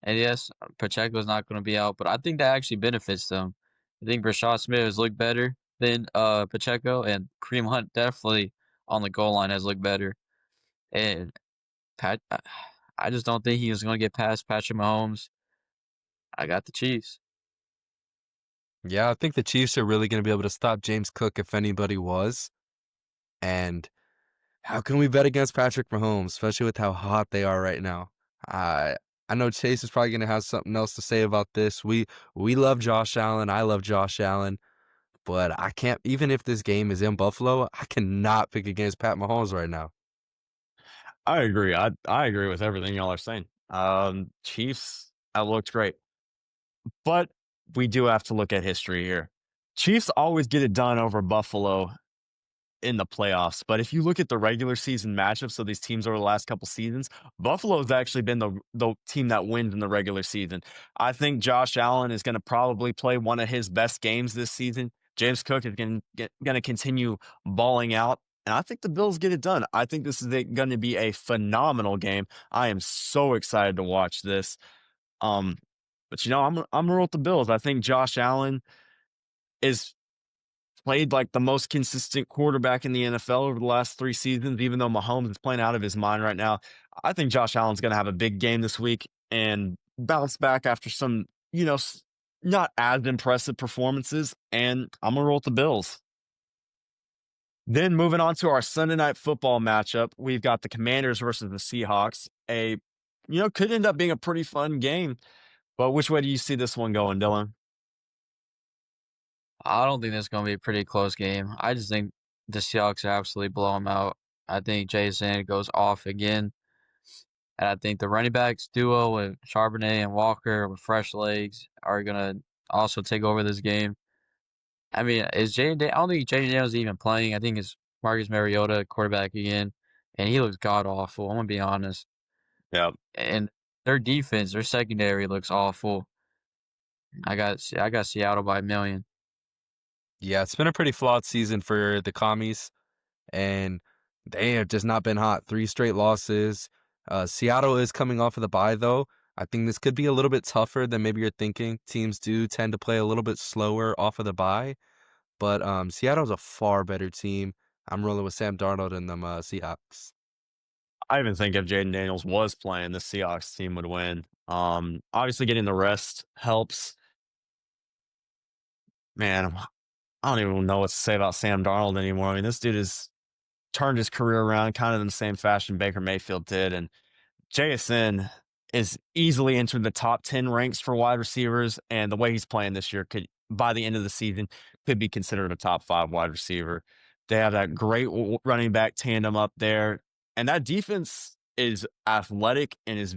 And yes, Pacheco's not going to be out, but I think that actually benefits them. I think Rashad Smith has looked better than Pacheco, and Kareem Hunt definitely on the goal line has looked better. And I just don't think he's going to get past Patrick Mahomes. I got the Chiefs. Yeah, I think the Chiefs are really going to be able to stop James Cook if anybody was. And how can we bet against Patrick Mahomes, especially with how hot they are right now? I know Chase is probably going to have something else to say about this. We love Josh Allen. I love Josh Allen. But I can't, even if this game is in Buffalo, I cannot pick against Pat Mahomes right now. I agree. I agree with everything y'all are saying. Chiefs, that looked great. But we do have to look at history here. Chiefs always get it done over Buffalo in the playoffs. But if you look at the regular season matchups of these teams over the last couple seasons, Buffalo has actually been the team that wins in the regular season. I think Josh Allen is going to probably play one of his best games this season. James Cook is going to continue balling out. And I think the Bills get it done. I think this is going to be a phenomenal game. I am so excited to watch this. But I'm gonna roll with the Bills. I think Josh Allen is played like the most consistent quarterback in the NFL over the last 3 seasons, even though Mahomes is playing out of his mind right now. I think Josh Allen's going to have a big game this week and bounce back after some, not as impressive performances, and I'm gonna roll with the Bills. Then moving on to our Sunday night football matchup, we've got the Commanders versus the Seahawks. Could end up being a pretty fun game. But which way do you see this one going, Dylan? I don't think this is gonna be a pretty close game. I just think the Seahawks absolutely blow them out. I think INSNANE goes off again, and I think the running backs duo with Charbonnet and Walker with fresh legs are gonna also take over this game. I mean, is Jaden? I don't think Jaden Daniels even playing. I think it's Marcus Mariota quarterback again, and he looks god awful. I'm gonna be honest. Yeah, And their defense, their secondary looks awful. I got Seattle by a million. Yeah, it's been a pretty flawed season for the commies, and they have just not been hot. 3 straight losses. Seattle is coming off of the bye, though. I think this could be a little bit tougher than maybe you're thinking. Teams do tend to play a little bit slower off of the bye, but Seattle's a far better team. I'm rolling with Sam Darnold and them Seahawks. I even think if Jaden Daniels was playing, the Seahawks team would win. Obviously, getting the rest helps. Man, I don't even know what to say about Sam Darnold anymore. I mean, this dude has turned his career around kind of in the same fashion Baker Mayfield did, and JSN is easily entered the top 10 ranks for wide receivers, and the way he's playing this year could, by the end of the season, could be considered a top 5 wide receiver. They have that great running back tandem up there, and that defense is athletic and is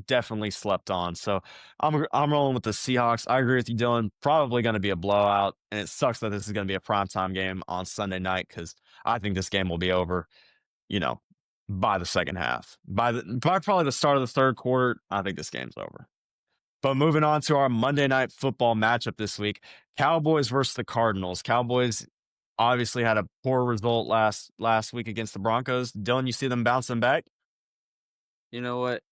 definitely slept on. So I'm rolling with the Seahawks. I agree with you, Dylan. Probably going to be a blowout, and it sucks that this is going to be a primetime game on Sunday night because I think this game will be over, you know, by the second half. By probably the start of the third quarter, I think this game's over. But moving on to our Monday night football matchup this week, Cowboys versus the Cardinals. Cowboys obviously had a poor result last week against the Broncos. Dylan, you see them bouncing back? You know what?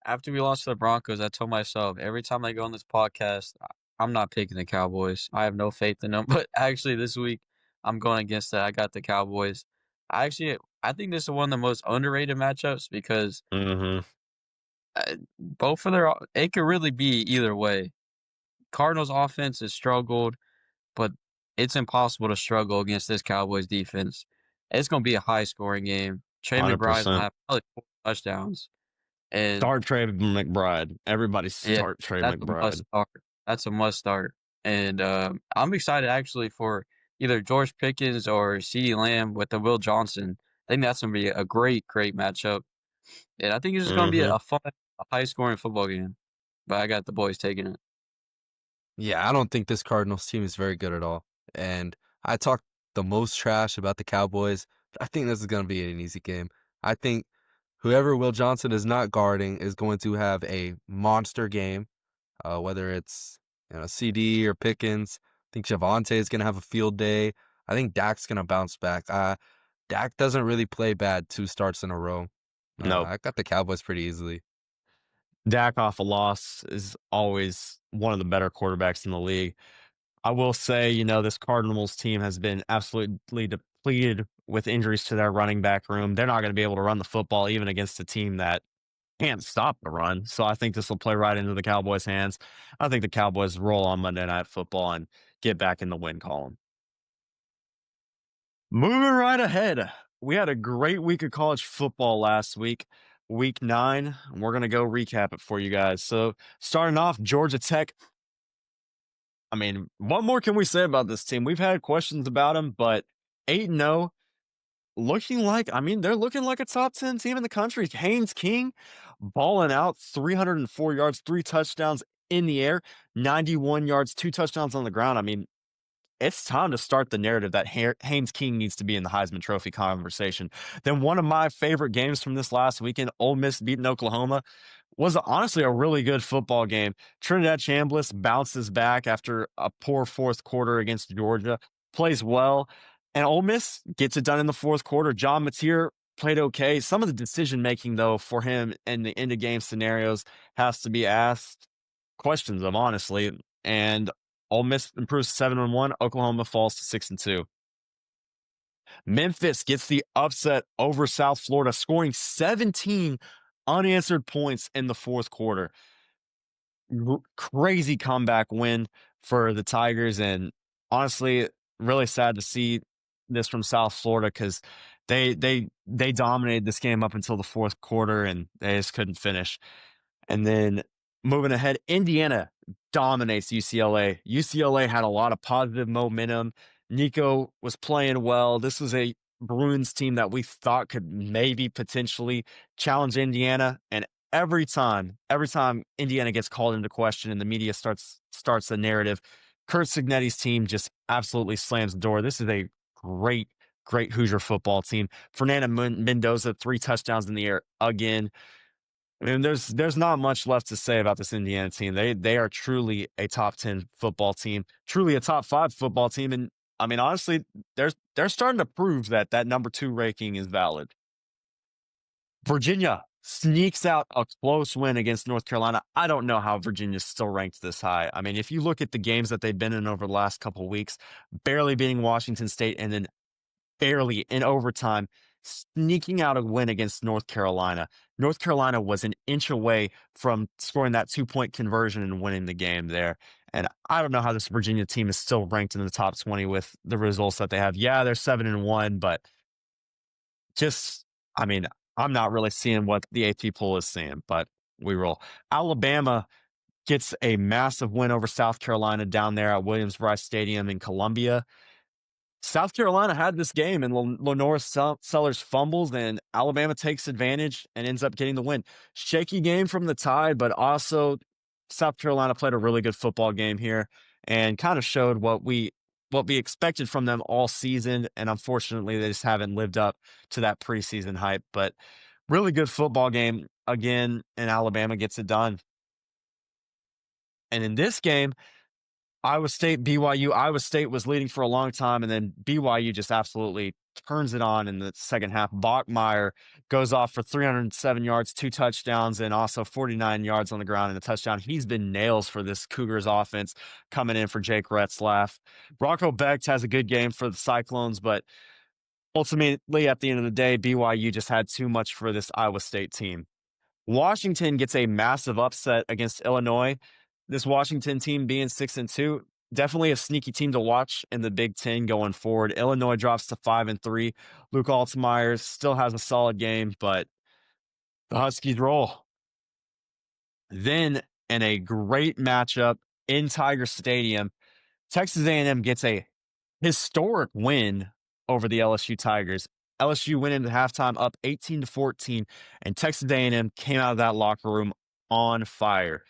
After we lost to the Broncos, I told myself every time I go on this podcast, I'm not picking the Cowboys. I have no faith in them. But actually, this week, I'm going against that. I got the Cowboys. I think this is one of the most underrated matchups because Mm-hmm. both of it could really be either way. Cardinals offense has struggled, but it's impossible to struggle against this Cowboys defense. It's going to be a high scoring game. Trey McBride's going to 100%. have probably 4 touchdowns. And Start Trey McBride. Everybody yeah, start Trey that's a must McBride. start. That's a must start. And I'm excited actually for either George Pickens or CeeDee Lamb with the Will Johnson. I think that's gonna be a great, great matchup. And I think it's just gonna be Mm-hmm. a fun, high scoring football game. But I got the boys taking it. Yeah, I don't think this Cardinals team is very good at all. And I talked the most trash about the Cowboys, but I think this is going to be an easy game. I think whoever Will Johnson is not guarding is going to have a monster game, whether it's CD or Pickens. I think Javante is going to have a field day. I think Dak's going to bounce back. Dak doesn't really play bad 2 starts in a row. Nope. I got the Cowboys pretty easily. Dak off a loss is always one of the better quarterbacks in the league. I will say, this Cardinals team has been absolutely depleted with injuries to their running back room. They're not going to be able to run the football even against a team that can't stop the run. So I think this will play right into the Cowboys' hands. I think the Cowboys roll on Monday Night Football and get back in the win column. Moving right ahead, we had a great week of college football last week, week 9. And we're going to go recap it for you guys. So starting off, Georgia Tech. I mean, what more can we say about this team? We've had questions about them, but 8-0, looking like, they're looking like a top 10 team in the country. Haynes King balling out, 304 yards, 3 touchdowns in the air, 91 yards, 2 touchdowns on the ground. I mean, it's time to start the narrative that Haynes King needs to be in the Heisman Trophy conversation. Then one of my favorite games from this last weekend, Ole Miss beating Oklahoma, was honestly a really good football game. Trinidad Chambliss bounces back after a poor fourth quarter against Georgia, plays well, and Ole Miss gets it done in the fourth quarter. John Mateer played okay. Some of the decision making, though, for him in the end of game scenarios has to be asked questions of, honestly. And Ole Miss improves to 7-1. Oklahoma falls to 6-2. Memphis gets the upset over South Florida, scoring 17 unanswered points in the fourth quarter. crazy comeback win for the Tigers, and honestly, really sad to see this from South Florida because they dominated this game up until the fourth quarter, and they just couldn't finish. And then moving ahead, Indiana dominates UCLA. UCLA had a lot of positive momentum. Nico was playing well. This was a Bruins team that we thought could maybe potentially challenge Indiana. And every time Indiana gets called into question and the media starts the narrative, Kurt Signetti's team just absolutely slams the door. This is a great Hoosier football team. Fernando Mendoza, 3 touchdowns in the air again. I mean, there's not much left to say about this Indiana team. They are truly a top 10 football team, truly a top 5 football team, and I mean, honestly, they're starting to prove that number 2 ranking is valid. Virginia sneaks out a close win against North Carolina. I don't know how Virginia's still ranked this high. I mean, if you look at the games that they've been in over the last couple of weeks, barely beating Washington State and then barely in overtime, sneaking out a win against North Carolina. North Carolina was an inch away from scoring that 2-point conversion and winning the game there. And I don't know how this Virginia team is still ranked in the top 20 with the results that they have. Yeah, they're 7-1, but just, I mean, I'm not really seeing what the AP poll is seeing, but we roll. Alabama gets a massive win over South Carolina down there at Williams-Brice Stadium in Columbia. South Carolina had this game, and Lenore Sellers fumbles, and Alabama takes advantage and ends up getting the win. Shaky game from the Tide, but also South Carolina played a really good football game here and kind of showed what we expected from them all season. And unfortunately, they just haven't lived up to that preseason hype. But really good football game again, and Alabama gets it done. And in this game, Iowa State, BYU. Iowa State was leading for a long time, and then BYU just absolutely turns it on in the second half. Bachmeier goes off for 307 yards, 2 touchdowns, and also 49 yards on the ground and a touchdown. He's been nails for this Cougars offense coming in for Jake Retzlaff. Bronco Becht has a good game for the Cyclones, but ultimately, at the end of the day, BYU just had too much for this Iowa State team. Washington gets a massive upset against Illinois. This Washington team being 6-2, definitely a sneaky team to watch in the Big Ten going forward. Illinois drops to 5-3. Luke Altmaier still has a solid game, but the Huskies roll. Then, in a great matchup in Tiger Stadium, Texas A&M gets a historic win over the LSU Tigers. LSU went into halftime up 18-14, and Texas A&M came out of that locker room on fire.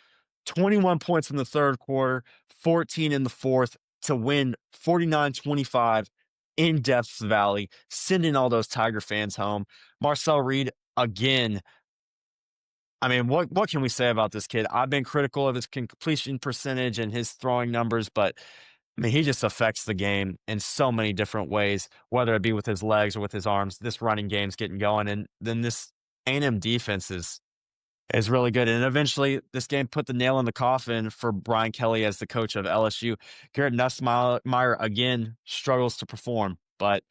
21 points in the third quarter, 14 in the fourth to win 49-25 in Death Valley, sending all those Tiger fans home. Marcel Reed, again, I mean, what can we say about this kid? I've been critical of his completion percentage and his throwing numbers, but I mean, he just affects the game in so many different ways, whether it be with his legs or with his arms. This running game's getting going, and then this A&M defense is really good. And eventually, this game put the nail in the coffin for Brian Kelly as the coach of LSU. Garrett Nussmeier, again, struggles to perform, but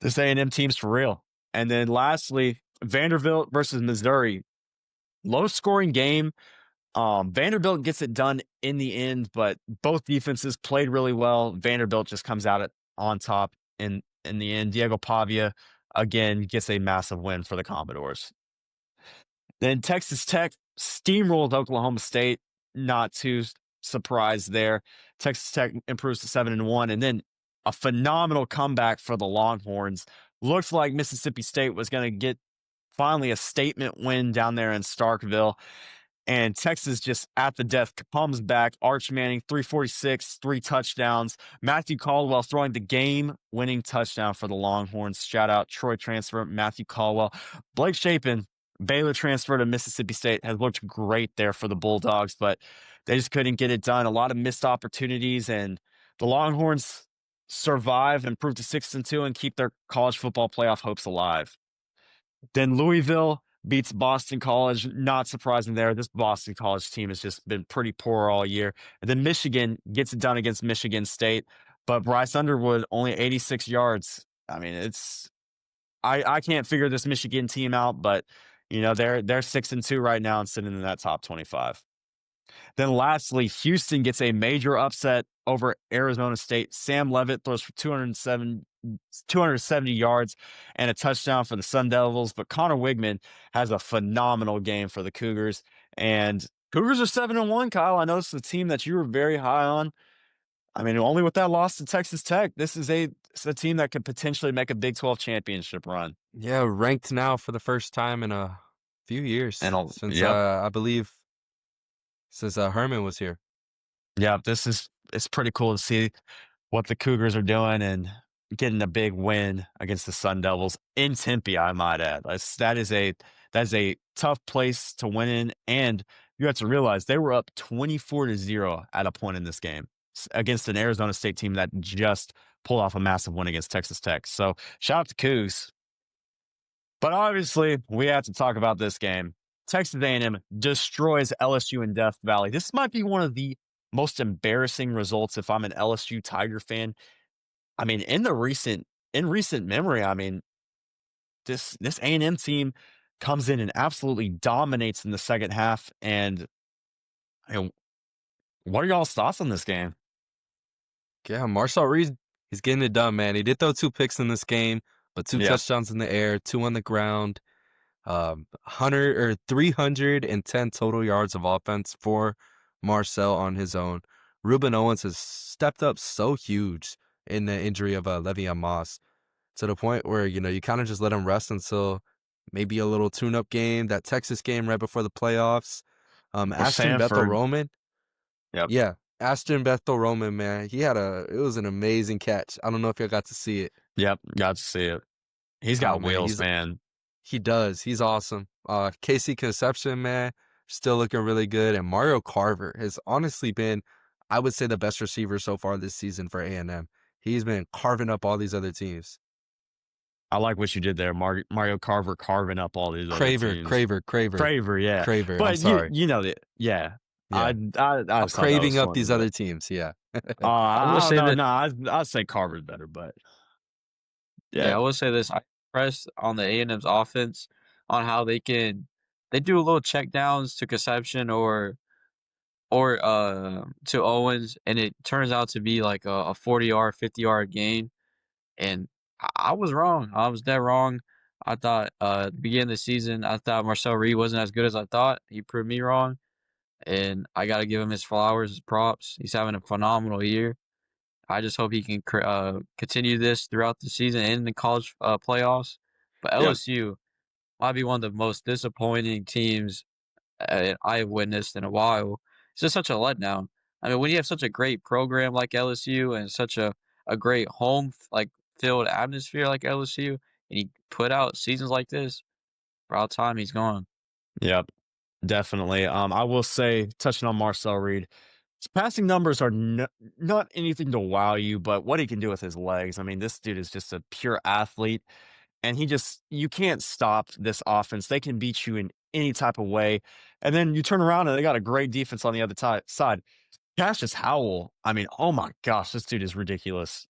this A&M team's for real. And then lastly, Vanderbilt versus Missouri. Low-scoring game. Vanderbilt gets it done in the end, but both defenses played really well. Vanderbilt just comes out on top in the end. Diego Pavia, again, gets a massive win for the Commodores. Then Texas Tech steamrolled Oklahoma State. Not too surprised there. Texas Tech improves to 7-1, and then a phenomenal comeback for the Longhorns. Looks like Mississippi State was going to get finally a statement win down there in Starkville. And Texas just at the death comes back. Arch Manning, 346, 3 touchdowns. Matthew Caldwell throwing the game-winning touchdown for the Longhorns. Shout out Troy transfer, Matthew Caldwell. Blake Shapen, Baylor transfer to Mississippi State, has looked great there for the Bulldogs, but they just couldn't get it done. A lot of missed opportunities, and the Longhorns survive, improve to 6-2, and keep their college football playoff hopes alive. Then Louisville beats Boston College. Not surprising there. This Boston College team has just been pretty poor all year. And then Michigan gets it done against Michigan State. But Bryce Underwood, only 86 yards. I mean, I can't figure this Michigan team out, but you know, they're 6-2 right now and sitting in that top 25. Then lastly, Houston gets a major upset over Arizona State. Sam Levitt throws for 270 yards and a touchdown for the Sun Devils, but Connor Wigman has a phenomenal game for the Cougars. And Cougars are 7-1, Kyle. I know it's a team that you were very high on. I mean, only with that loss to Texas Tech, it's a team that could potentially make a Big 12 championship run. Yeah, ranked now for the first time in a few years And since yep, I believe since Herman was here. yeah, it's pretty cool to see what the Cougars are doing and getting a big win against the Sun Devils in Tempe, I might add. That is a tough place to win in, and you have to realize they were up 24-0 at a point in this game against an Arizona State team that just pulled off a massive win against Texas Tech. So shout out to Cougs. But obviously, we have to talk about this game. Texas A&M destroys LSU in Death Valley. This might be one of the most embarrassing results if I'm an LSU Tiger fan. I mean, in recent memory, I mean, this A&M team comes in and absolutely dominates in the second half. And you know, what are y'all's thoughts on this game? Yeah, Marshall Reed, he's getting it done, man. He did throw 2 picks in this game, but 2 Yeah, touchdowns in the air, 2 on the ground. 310 total yards of offense for Marcel on his own. Ruben Owens has stepped up so huge in the injury of Le'Veon Moss to the point where, you kind of just let him rest until maybe a little tune-up game, that Texas game right before the playoffs. or Ashton Bethel Sanford. Roman, Yep, yeah, Ashton Bethel Roman, man, it was an amazing catch. I don't know if you got to see it. yep, got to see it. He's Oh got man, wheels, man. he does. He's awesome. Casey Conception, man, still looking really good. And Mario Carver has honestly been, I would say, the best receiver so far this season for A&M. He's been carving up all these other teams. I like what you did there, Mario Carver carving up all these other teams. Craver. Craver, yeah. I'm But sorry. you know that, yeah. Yeah. I I'm just thought that was craving up funny, these but other teams. Yeah. I will I don't say know. that. No, I'd say Carver's better, but Yeah, yeah, I will say this. I'm impressed on the A&M's offense on how they do a little check downs to Conception or to Owens, and it turns out to be like a 40-yard, 50-yard gain. And I was wrong. I was dead wrong. I thought at the beginning of the season, I thought Marcel Reed wasn't as good as I thought. He proved me wrong, and I got to give him his flowers, his props. He's having a phenomenal year. I just hope he can continue this throughout the season and in the college playoffs. But yep, LSU might be one of the most disappointing teams I've witnessed in a while. It's just such a letdown. I mean, when you have such a great program like LSU and such a great home like field atmosphere like LSU, and you put out seasons like this, about time he's gone. yep, definitely. I will say, touching on Marcel Reed, his passing numbers are not anything to wow you, but what he can do with his legs. I mean, this dude is just a pure athlete. And you can't stop this offense. They can beat you in any type of way. And then you turn around and they got a great defense on the other side. Cassius Howell, I mean, oh my gosh, this dude is ridiculous.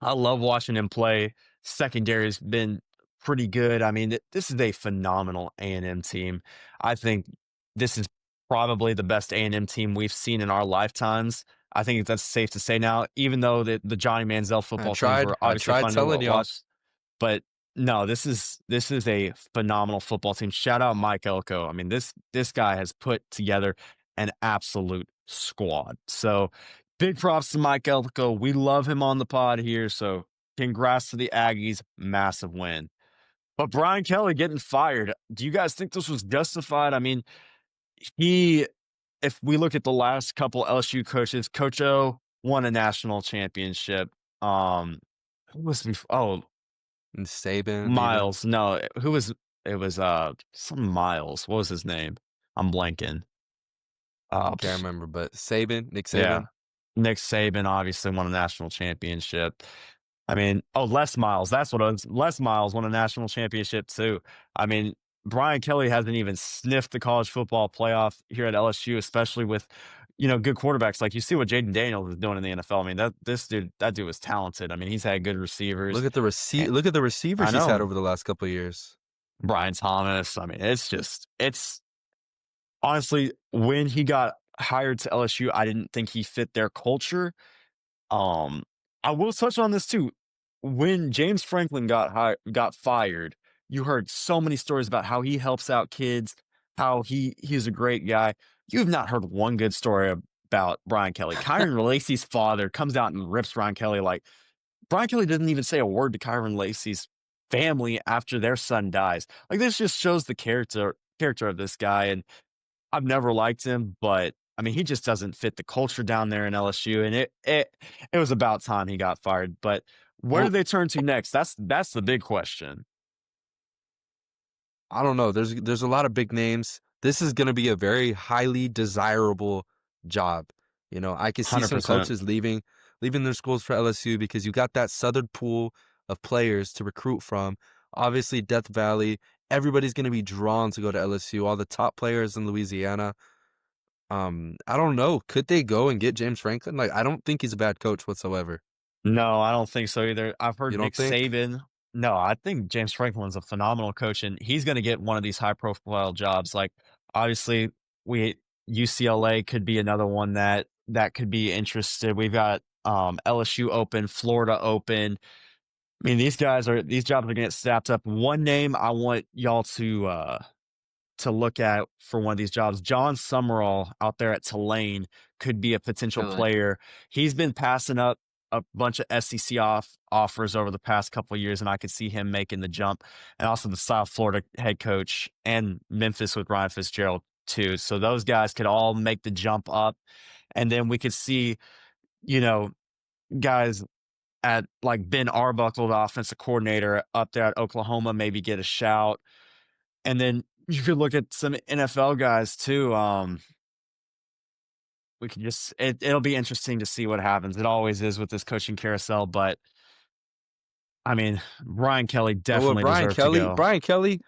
I love watching him play. Secondary's been pretty good. I mean, this is a phenomenal A&M team. I think this is probably the best A&M team we've seen in our lifetimes. I think that's safe to say now, even though the Johnny Manziel football teams were I obviously tried fun to telling y'all. watch. But no, this is a phenomenal football team. Shout out Mike Elko. I mean, this guy has put together an absolute squad. So big props to Mike Elko. We love him on the pod here. So congrats to the Aggies. Massive win. But Brian Kelly getting fired. Do you guys think this was justified? I mean, if we look at the last couple LSU coaches, Coach O won a national championship. Who was before? Oh, And Saban, even. Miles. No, who was it was some Miles. What was his name? I'm blanking. Can't Pff, remember, but Nick yeah. Saban. Nick Saban obviously won a national championship. I mean, oh, Les Miles. That's what it was. Les Miles won a national championship too. I mean, Brian Kelly hasn't even sniffed the college football playoff here at LSU, especially with, good quarterbacks. Like you see what Jaden Daniels is doing in the NFL. I mean, that dude was talented. I mean, he's had good receivers. And Look at the I receivers he's had know over the last couple of years. Brian Thomas. I mean, it's honestly, when he got hired to LSU, I didn't think he fit their culture. Um, I will touch on this too. When James Franklin got fired, you heard so many stories about how he helps out kids, how he's a great guy. You've not heard one good story about Brian Kelly. Kyron Lacey's father comes out and rips Brian Kelly. Like, Brian Kelly didn't even say a word to Kyron Lacey's family after their son dies. Like, this just shows the character of this guy. And I've never liked him, but I mean, he just doesn't fit the culture down there in LSU, and it was about time he got fired. But where do Well, they turn to next? That's the big question. I don't know. There's a lot of big names. This is going to be a very highly desirable job. You know, I could see some 100%. coaches leaving their schools for LSU because you got that southern pool of players to recruit from. Obviously, Death Valley, everybody's going to be drawn to go to LSU. All the top players in Louisiana. I don't know. Could they go and get James Franklin? Like, I don't think he's a bad coach whatsoever. No, I don't think so either. I've heard You Nick don't think? Saban. No, I think James Franklin's a phenomenal coach, and he's going to get one of these high-profile jobs. Like, obviously, we UCLA could be another one that could be interested. We've got LSU open, Florida open. I mean, these jobs are going to get snapped up. One name I want y'all to look at for one of these jobs, John Summerall out there at Tulane could be a potential Really. player. He's been passing up a bunch of SEC offers over the past couple of years, and I could see him making the jump. And also the South Florida head coach and Memphis with Ryan Fitzgerald too. So those guys could all make the jump up, and then we could see, you know, guys at like Ben Arbuckle, the offensive coordinator up there at Oklahoma, maybe get a shout. And then you could look at some NFL guys too. We could just it'll be interesting to see what happens. It always is with this coaching carousel, but I mean, Brian Kelly But with definitely deserves to go. Brian Kelly,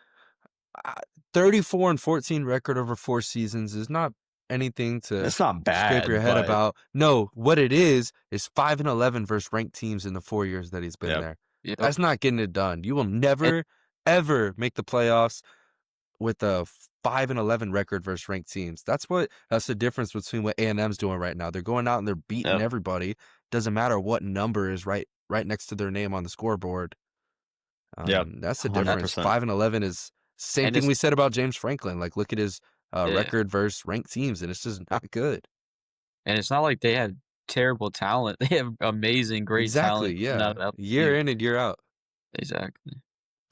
uh, 34-14 record over 4 seasons is not anything to It's not scrape your bad, head but about. No, what it is 5-11 versus ranked teams in the 4 years that he's been yeah, there. Yep. That's not getting it done. You will And never, ever make the playoffs with a 5-11 record versus ranked teams. That's the difference between what A&M's doing right now. They're going out and they're beating yep, everybody. Doesn't matter what number is right next to their name on the scoreboard. yep, That's the hundred difference. percent. 5-11 is same and thing it's we said about James Franklin. Like, look at his yeah, record versus ranked teams, and it's just not good. and it's not like they had terrible talent. They have amazing, great Exactly. talent coming Yeah. out of Year LSU. in and year out. Exactly.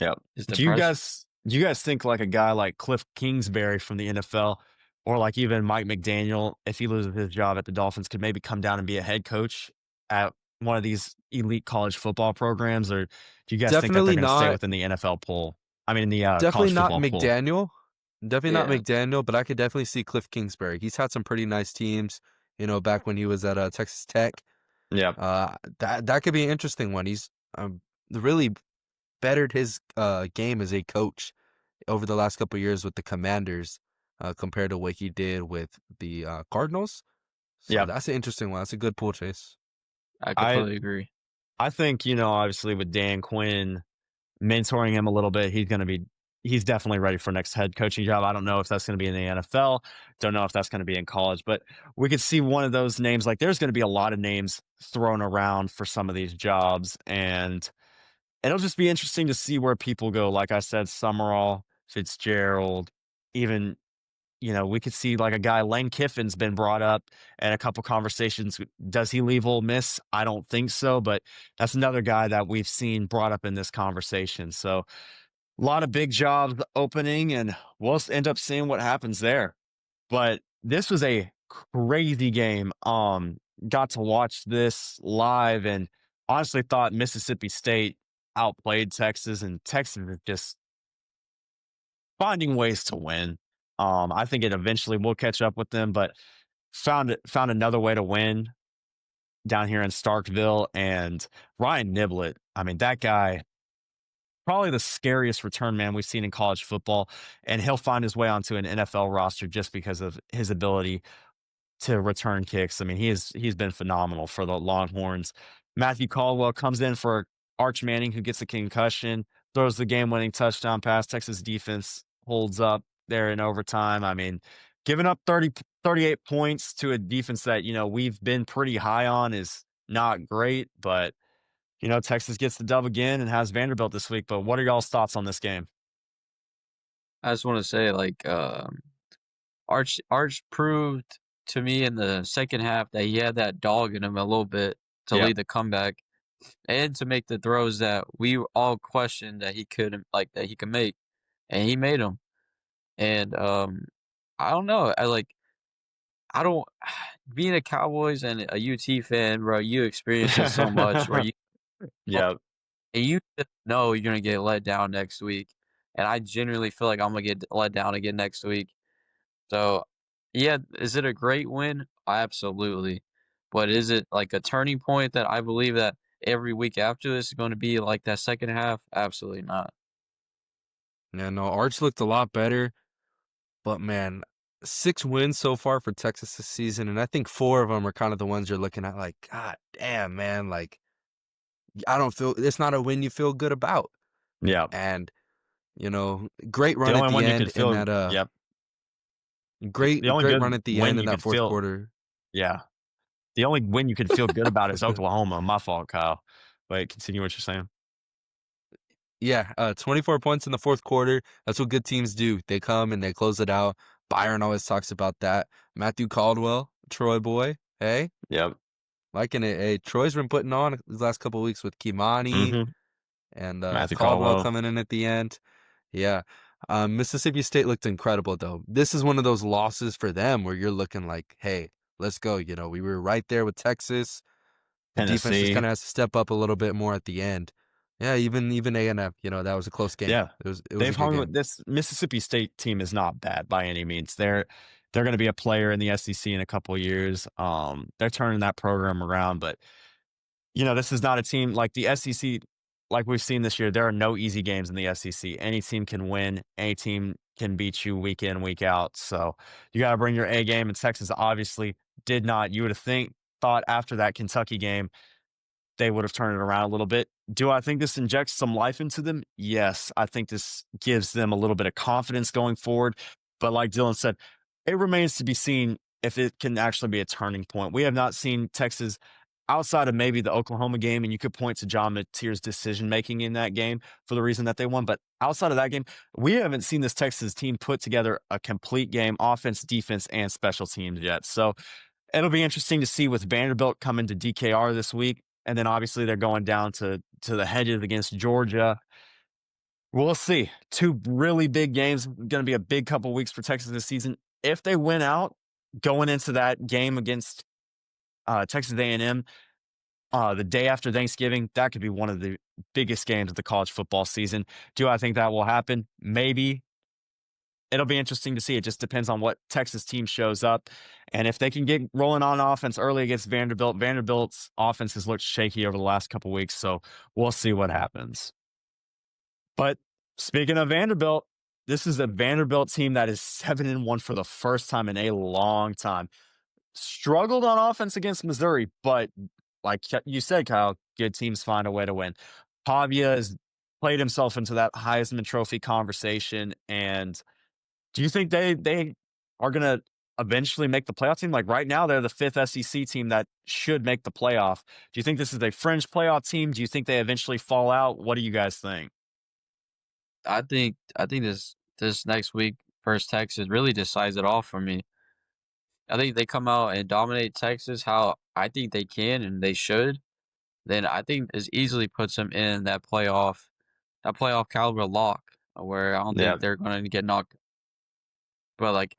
Yep. It's Do you depressing. guys think like a guy like Cliff Kingsbury from the NFL or like even Mike McDaniel, if he loses his job at the Dolphins, could maybe come down and be a head coach at one of these elite college football programs? Or do you guys think that they're Definitely going to stay not. within the NFL pool? I mean, in the Definitely college not football pool. McDaniel. Definitely not Yeah. McDaniel, but I could definitely see Cliff Kingsbury. He's had some pretty nice teams, back when he was at Texas Tech. Yeah. That could be an interesting one. He's really bettered his game as a coach over the last couple of years with the Commanders compared to what he did with the Cardinals. So Yeah. that's an interesting one. That's a good pool chase. I I completely agree. I think, obviously with Dan Quinn mentoring him a little bit, he's definitely ready for next head coaching job. I don't know if that's going to be in the NFL. Don't know if that's going to be in college, but we could see one of those names. Like there's going to be a lot of names thrown around for some of these jobs, and it'll just be interesting to see where people go. Like I said, Summerall, Fitzgerald, even we could see like a guy, Lane Kiffin's been brought up in a couple conversations. Does he leave Ole Miss? I don't think so, but that's another guy that we've seen brought up in this conversation. So a lot of big jobs opening, and we'll end up seeing what happens there. But this was a crazy game. Got to watch this live and honestly thought Mississippi State outplayed Texas, and Texas is just finding ways to win. I think it eventually will catch up with them, but found another way to win down here in Starkville. And Ryan Niblett, I mean, that guy, probably the scariest return man we've seen in college football, and he'll find his way onto an NFL roster just because of his ability to return kicks. I mean, he's been phenomenal for the Longhorns. Matthew Caldwell comes in for Arch Manning, who gets a concussion, throws the game-winning touchdown pass. Texas defense holds up there in overtime. I mean, giving up 38 points to a defense that, we've been pretty high on is not great, but, Texas gets the dub again and has Vanderbilt this week. But what are y'all's thoughts on this game? I just want to say, like, Arch proved to me in the second half that he had that dog in him a little bit to Yep. lead the comeback and to make the throws that we all questioned that he couldn't, like, that he could make, and he made them. And I don't know. I don't being a Cowboys and a UT fan, bro. You experience this so much where you Yep. and you just know you're gonna get let down next week. And I genuinely feel like I'm gonna get let down again next week. So, yeah, is it a great win? Absolutely. But is it like a turning point that I believe that every week after this is going to be like that second half? Absolutely not. Yeah, no, Arch looked a lot better, but man, 6 wins so far for Texas this season, and I think 4 of them are kind of the ones you're looking at like, God damn, man, like I don't feel it's not a win you feel good about. Yep. And, great The run at only the one you end could in feel, that yep. great The only great run good at the win end in you that could fourth feel, quarter. yeah. The only win you could feel good about is Oklahoma. My fault, Kyle. Wait, continue what you're saying. Yeah, 24 points in the fourth quarter. That's what good teams do. They come and they close it out. Byron always talks about that. Matthew Caldwell, Troy boy. Hey, Yep. liking it. Hey, Troy's been putting on these last couple of weeks with Kimani Mm-hmm. and Matthew Caldwell Caldwell. coming in at the end. Yeah. Mississippi State looked incredible, though. This is one of those losses for them where you're looking like, hey, let's go. We were right there with Texas. The defense just Tennessee. kind of has to step up a little bit more at the end. Yeah, even A&M, that was a close game. Yeah. It was a They've good hung with game. this Mississippi State team is not bad by any means. They're going to be a player in the SEC in a couple of years. They're turning that program around, but this is not a team like the SEC, like we've seen this year. There are no easy games in the SEC. Any team can win, any team can beat you week in, week out. So you got to bring your A game. And Texas obviously did not. You would have thought after that Kentucky game, they would have turned it around a little bit. Do I think this injects some life into them? Yes. I think this gives them a little bit of confidence going forward. But like Dylan said, it remains to be seen if it can actually be a turning point. We have not seen Texas outside of maybe the Oklahoma game, and you could point to John Mateer's decision making in that game for the reason that they won. But outside of that game, we haven't seen this Texas team put together a complete game, offense, defense, and special teams yet. So it'll be interesting to see with Vanderbilt coming to DKR this week. And then obviously they're going down to the hedges against Georgia. We'll see. 2 really big games. Going to be a big couple weeks for Texas this season. If they win out, going into that game against Texas A&M the day after Thanksgiving, that could be one of the biggest games of the college football season. Do I think that will happen? Maybe. It'll be interesting to see. It just depends on what Texas team shows up. And if they can get rolling on offense early against Vanderbilt, Vanderbilt's offense has looked shaky over the last couple weeks. So we'll see what happens. But speaking of Vanderbilt, this is a Vanderbilt team that is 7-1 for the first time in a long time. Struggled on offense against Missouri, but like you said, Kyle, good teams find a way to win. Pavia has played himself into that Heisman Trophy conversation, and do you think they are gonna eventually make the playoff team? Like right now, they're the 5th SEC team that should make the playoff. Do you think this is a fringe playoff team? Do you think they eventually fall out? What do you guys think? I think this next week versus Texas really decides it all for me. I think they come out and dominate Texas how I think they can and they should. Then I think this easily puts them in that playoff caliber lock where I don't Yeah, think they're going to get knocked. But like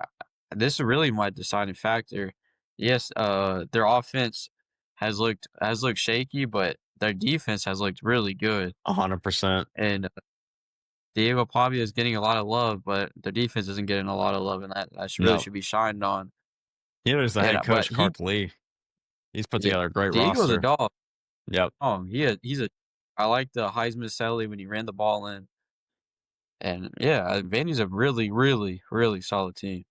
this is really my deciding factor. Yes, their offense has looked shaky, but their defense has looked really good. 100%. And Diego Pavia is getting a lot of love, but their defense isn't getting a lot of love, and that really No, should be shined on. neither is the And head but coach Clark Lee. He's put yeah, together a great Diego's a roster. dog. Yep. Oh, he's a. I like the Heisman Sally when he ran the ball in, and yeah, Vandy's a really, really, really solid team.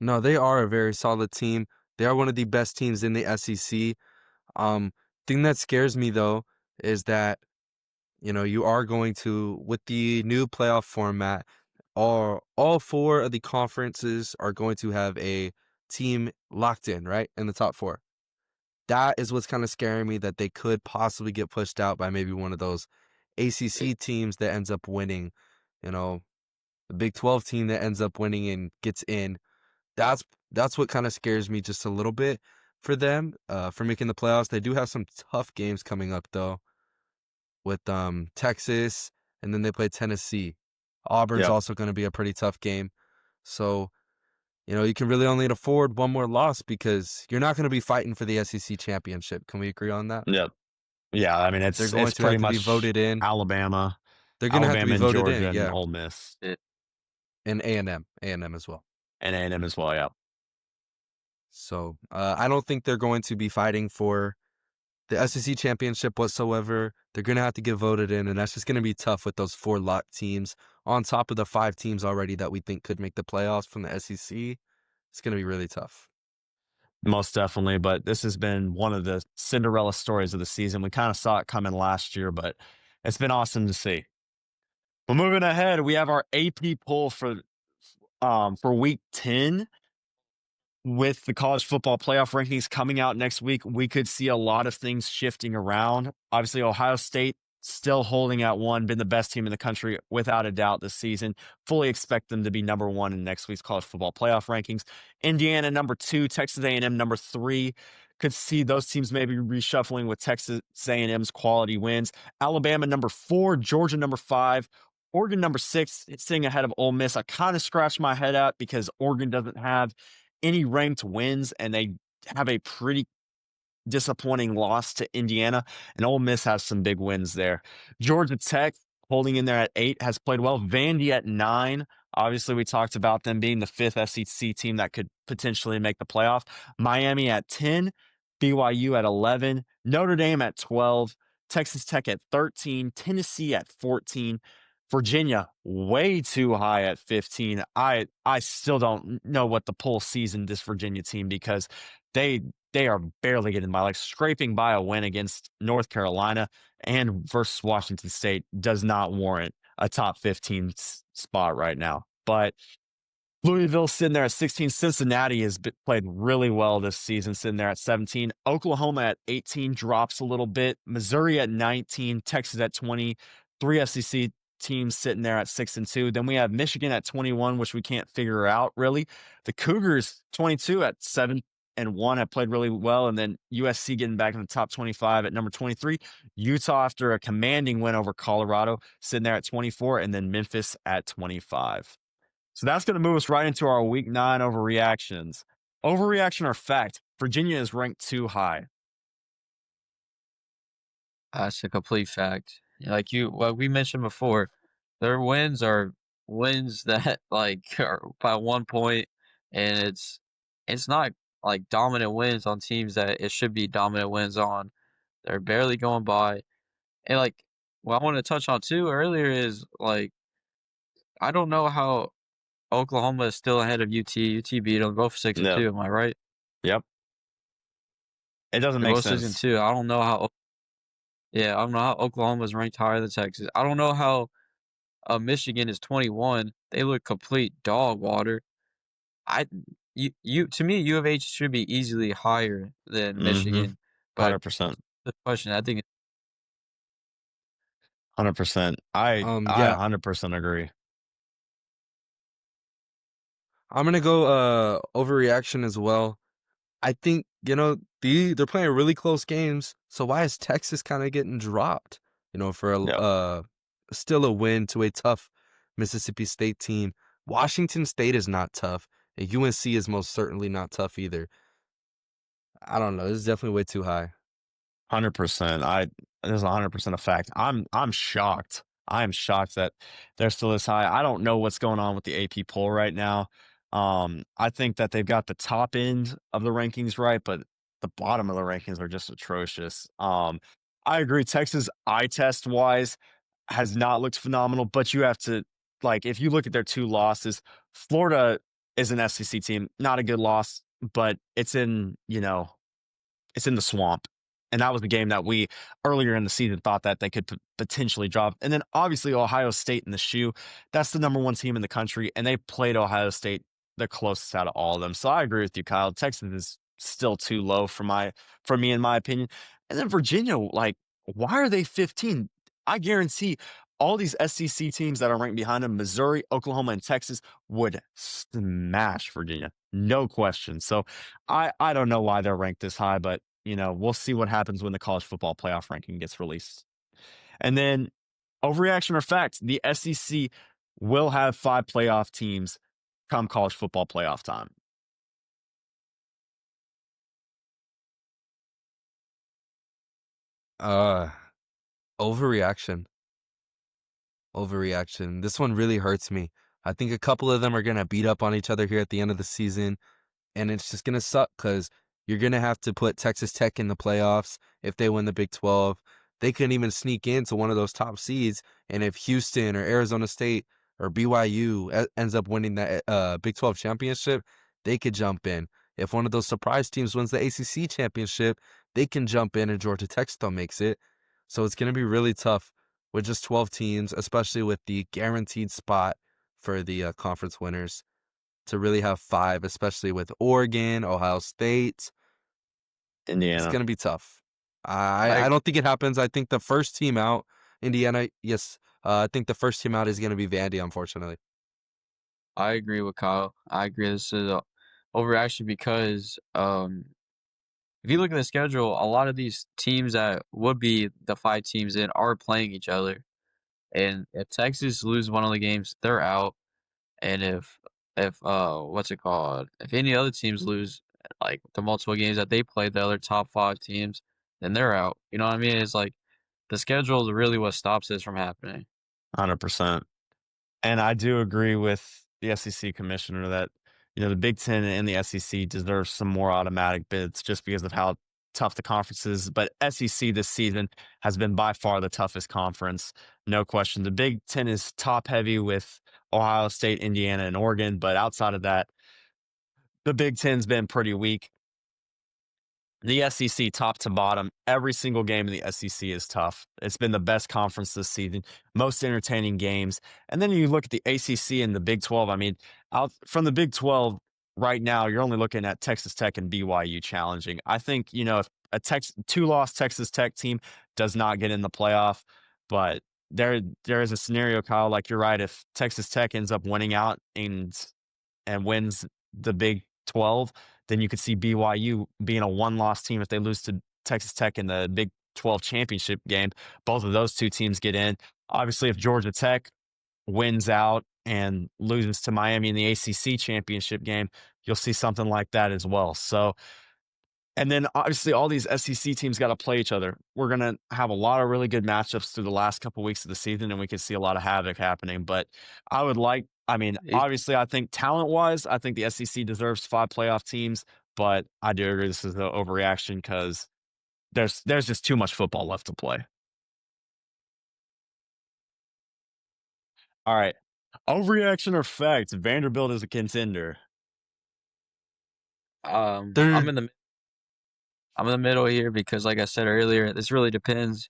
No, they are a very solid team. They are one of the best teams in the SEC. Um, thing that scares me though is that you are going to with the new playoff format. all 4 of the conferences are going to have a team locked in, right, in the top 4. That is what's kinda scaring me, that they could possibly get pushed out by maybe one of those ACC teams that ends up winning, you know, the Big 12 team that ends up winning and gets in. That's that's what kinda scares me just a little bit for them, for making the playoffs. They do have some tough games coming up, though, with, Texas, and then they play Tennessee. Auburn's Yep. also gonna be a pretty tough game. So, you can really only afford one more loss because you're not gonna be fighting for the SEC championship. Can we agree on that? Yep. Yeah, I mean, They're it's going to have pretty to be much voted in. Alabama They're gonna have to be Alabama and voted in, Georgia and yeah, Ole Miss It, and A&M as well. and A&M as well, yeah. So, I don't think they're going to be fighting for the SEC championship whatsoever. They're gonna have to get voted in, and that's just gonna be tough with those 4 locked teams on top of the 5 teams already that we think could make the playoffs from the SEC. It's gonna be really tough. Most definitely, but this has been one of the Cinderella stories of the season. We kinda saw it coming last year, but it's been awesome to see. But moving ahead, we have our AP poll for week 10. With the college football playoff rankings coming out next week, we could see a lot of things shifting around. Obviously, Ohio State still holding at 1, been the best team in the country without a doubt this season. Fully expect them to be number 1 in next week's college football playoff rankings. Indiana number 2, Texas A&M number 3. Could see those teams maybe reshuffling with Texas A&M's quality wins. Alabama number 4, Georgia number 5. Oregon number 6, it's sitting ahead of Ole Miss. I kind of scratched my head out because Oregon doesn't have any ranked wins, and they have a pretty disappointing loss to Indiana, and Ole Miss has some big wins there. Georgia Tech holding in there at 8 has played well. Vandy at 9. Obviously, we talked about them being the 5th SEC team that could potentially make the playoff. Miami at 10, BYU at 11, Notre Dame at 12, Texas Tech at 13, Tennessee at 14, Virginia way too high at 15. I still don't know what the pull season this Virginia team, because they they are barely getting by, like scraping by a win against North Carolina and versus Washington State does not warrant a top 15 spot right now. But Louisville sitting there at 16. Cincinnati has played really well this season, sitting there at 17. Oklahoma at 18 drops a little bit. Missouri at 19. Texas at 20. 3 SEC teams sitting there at 6 and 2. Then we have Michigan at 21, which we can't figure out really. The Cougars 22 at 7 and 1 have played really well, and then USC getting back in the top 25 at number 23. Utah, after a commanding win over Colorado, sitting there at 24, and then Memphis at 25. So that's going to move us right into our week 9 overreactions. Overreaction or fact? Virginia is ranked too high. that's a complete fact. Like we mentioned before, their wins are wins that like are by 1 point, and it's not like dominant wins on teams that it should be dominant wins on. They're barely going by, and like what I want to touch on too earlier is like I don't know how Oklahoma is still ahead of UT. UT beat them both 6 and Yep. 2. Am I right? Yep. It doesn't They're make both 6 and sense. 2. I don't know how. Yeah, I don't know how Oklahoma is ranked higher than Texas. I don't know how Michigan is 21. They look complete dog water. I you to me U of H should be easily higher than Mm-hmm. Michigan, but 100%. the question I think 100%. I Yeah, 100% agree. I'm gonna go, overreaction as well. I think, they're playing really close games, so why is Texas kinda getting dropped, for Yep. still a win to a tough Mississippi State team? Washington State is not tough, and UNC is most certainly not tough either. I don't know, this is definitely way too high. 100%. There's 100% a fact. I'm shocked. I am shocked that they're still this high. I don't know what's going on with the AP poll right now. I think that they've got the top end of the rankings right, but the bottom of the rankings are just atrocious. I agree. Texas eye test wise has not looked phenomenal, but you have to, like, if you look at their 2 losses, Florida is an SEC team, not a good loss, but it's in the swamp. And that was a game that we earlier in the season thought that they could potentially drop. And then obviously Ohio State in the shoe. That's the number one team in the country, and they played Ohio State the closest out of all of them. So I agree with you, Kyle. Texas is still too low for me, in my opinion. And then Virginia, like, why are they 15? I guarantee all these SEC teams that are ranked behind them, Missouri, Oklahoma, and Texas, would smash Virginia. No question. So I don't know why they're ranked this high, but we'll see what happens when the college football playoff ranking gets released. And then overreaction or fact, the SEC will have 5 playoff teams come college football playoff time. Uh, overreaction. Overreaction. This one really hurts me. I think a couple of them are gonna beat up on each other here at the end of the season, and it's just gonna suck because you're gonna have to put Texas Tech in the playoffs if they win the Big 12. They couldn't even sneak into one of those top seeds, and if Houston or Arizona State or BYU ends up winning that Big 12 championship, they could jump in. If one of those surprise teams wins the ACC championship, they can jump in, and Georgia Tech still makes it. So it's gonna be really tough with just 12 teams, especially with the guaranteed spot for the conference winners, to really have 5, especially with Oregon, Ohio State. It's Indiana. going to be tough. I I don't think it happens. I think the first team out, Indiana, yes, I think the first team out is going to be Vandy, unfortunately. I agree with Kyle. I agree this is a overreaction because if you look at the schedule, a lot of these teams that would be the 5 teams in are playing each other. And if Texas loses one of the games, they're out. And if what's it called? If any other teams lose like the multiple games that they played, the other top 5 teams, then they're out. You know what I mean? It's like the schedule is really what stops this from happening. 100%. And I do agree with the SEC commissioner that, the Big Ten and the SEC deserve some more automatic bids just because of how tough the conference is. But SEC this season has been by far the toughest conference. No question. The Big Ten is top heavy with Ohio State, Indiana, and Oregon. But outside of that, the Big Ten's been pretty weak. The SEC, top to bottom, every single game in the SEC is tough. It's been the best conference this season, most entertaining games. And then you look at the ACC and the Big 12. I mean, out from the Big 12 right now, you're only looking at Texas Tech and BYU challenging. I think, if a 2-loss Texas Tech team does not get in the playoff, but there is a scenario, Kyle, like you're right. If Texas Tech ends up winning out and wins the Big 12, then you could see BYU being a one-loss team if they lose to Texas Tech in the Big 12 championship game. Both of those two teams get in. Obviously, if Georgia Tech wins out and loses to Miami in the ACC championship game, you'll see something like that as well. So, and then obviously all these SEC teams got to play each other. We're going to have a lot of really good matchups through the last couple weeks of the season, and we could see a lot of havoc happening. But I mean, It, obviously, I think talent-wise, I think the SEC deserves 5 playoff teams, but I do agree this is an overreaction because there's just too much football left to play. All right. Overreaction or fact, Vanderbilt is a contender. I'm They're in the middle here because, like I said earlier, this really depends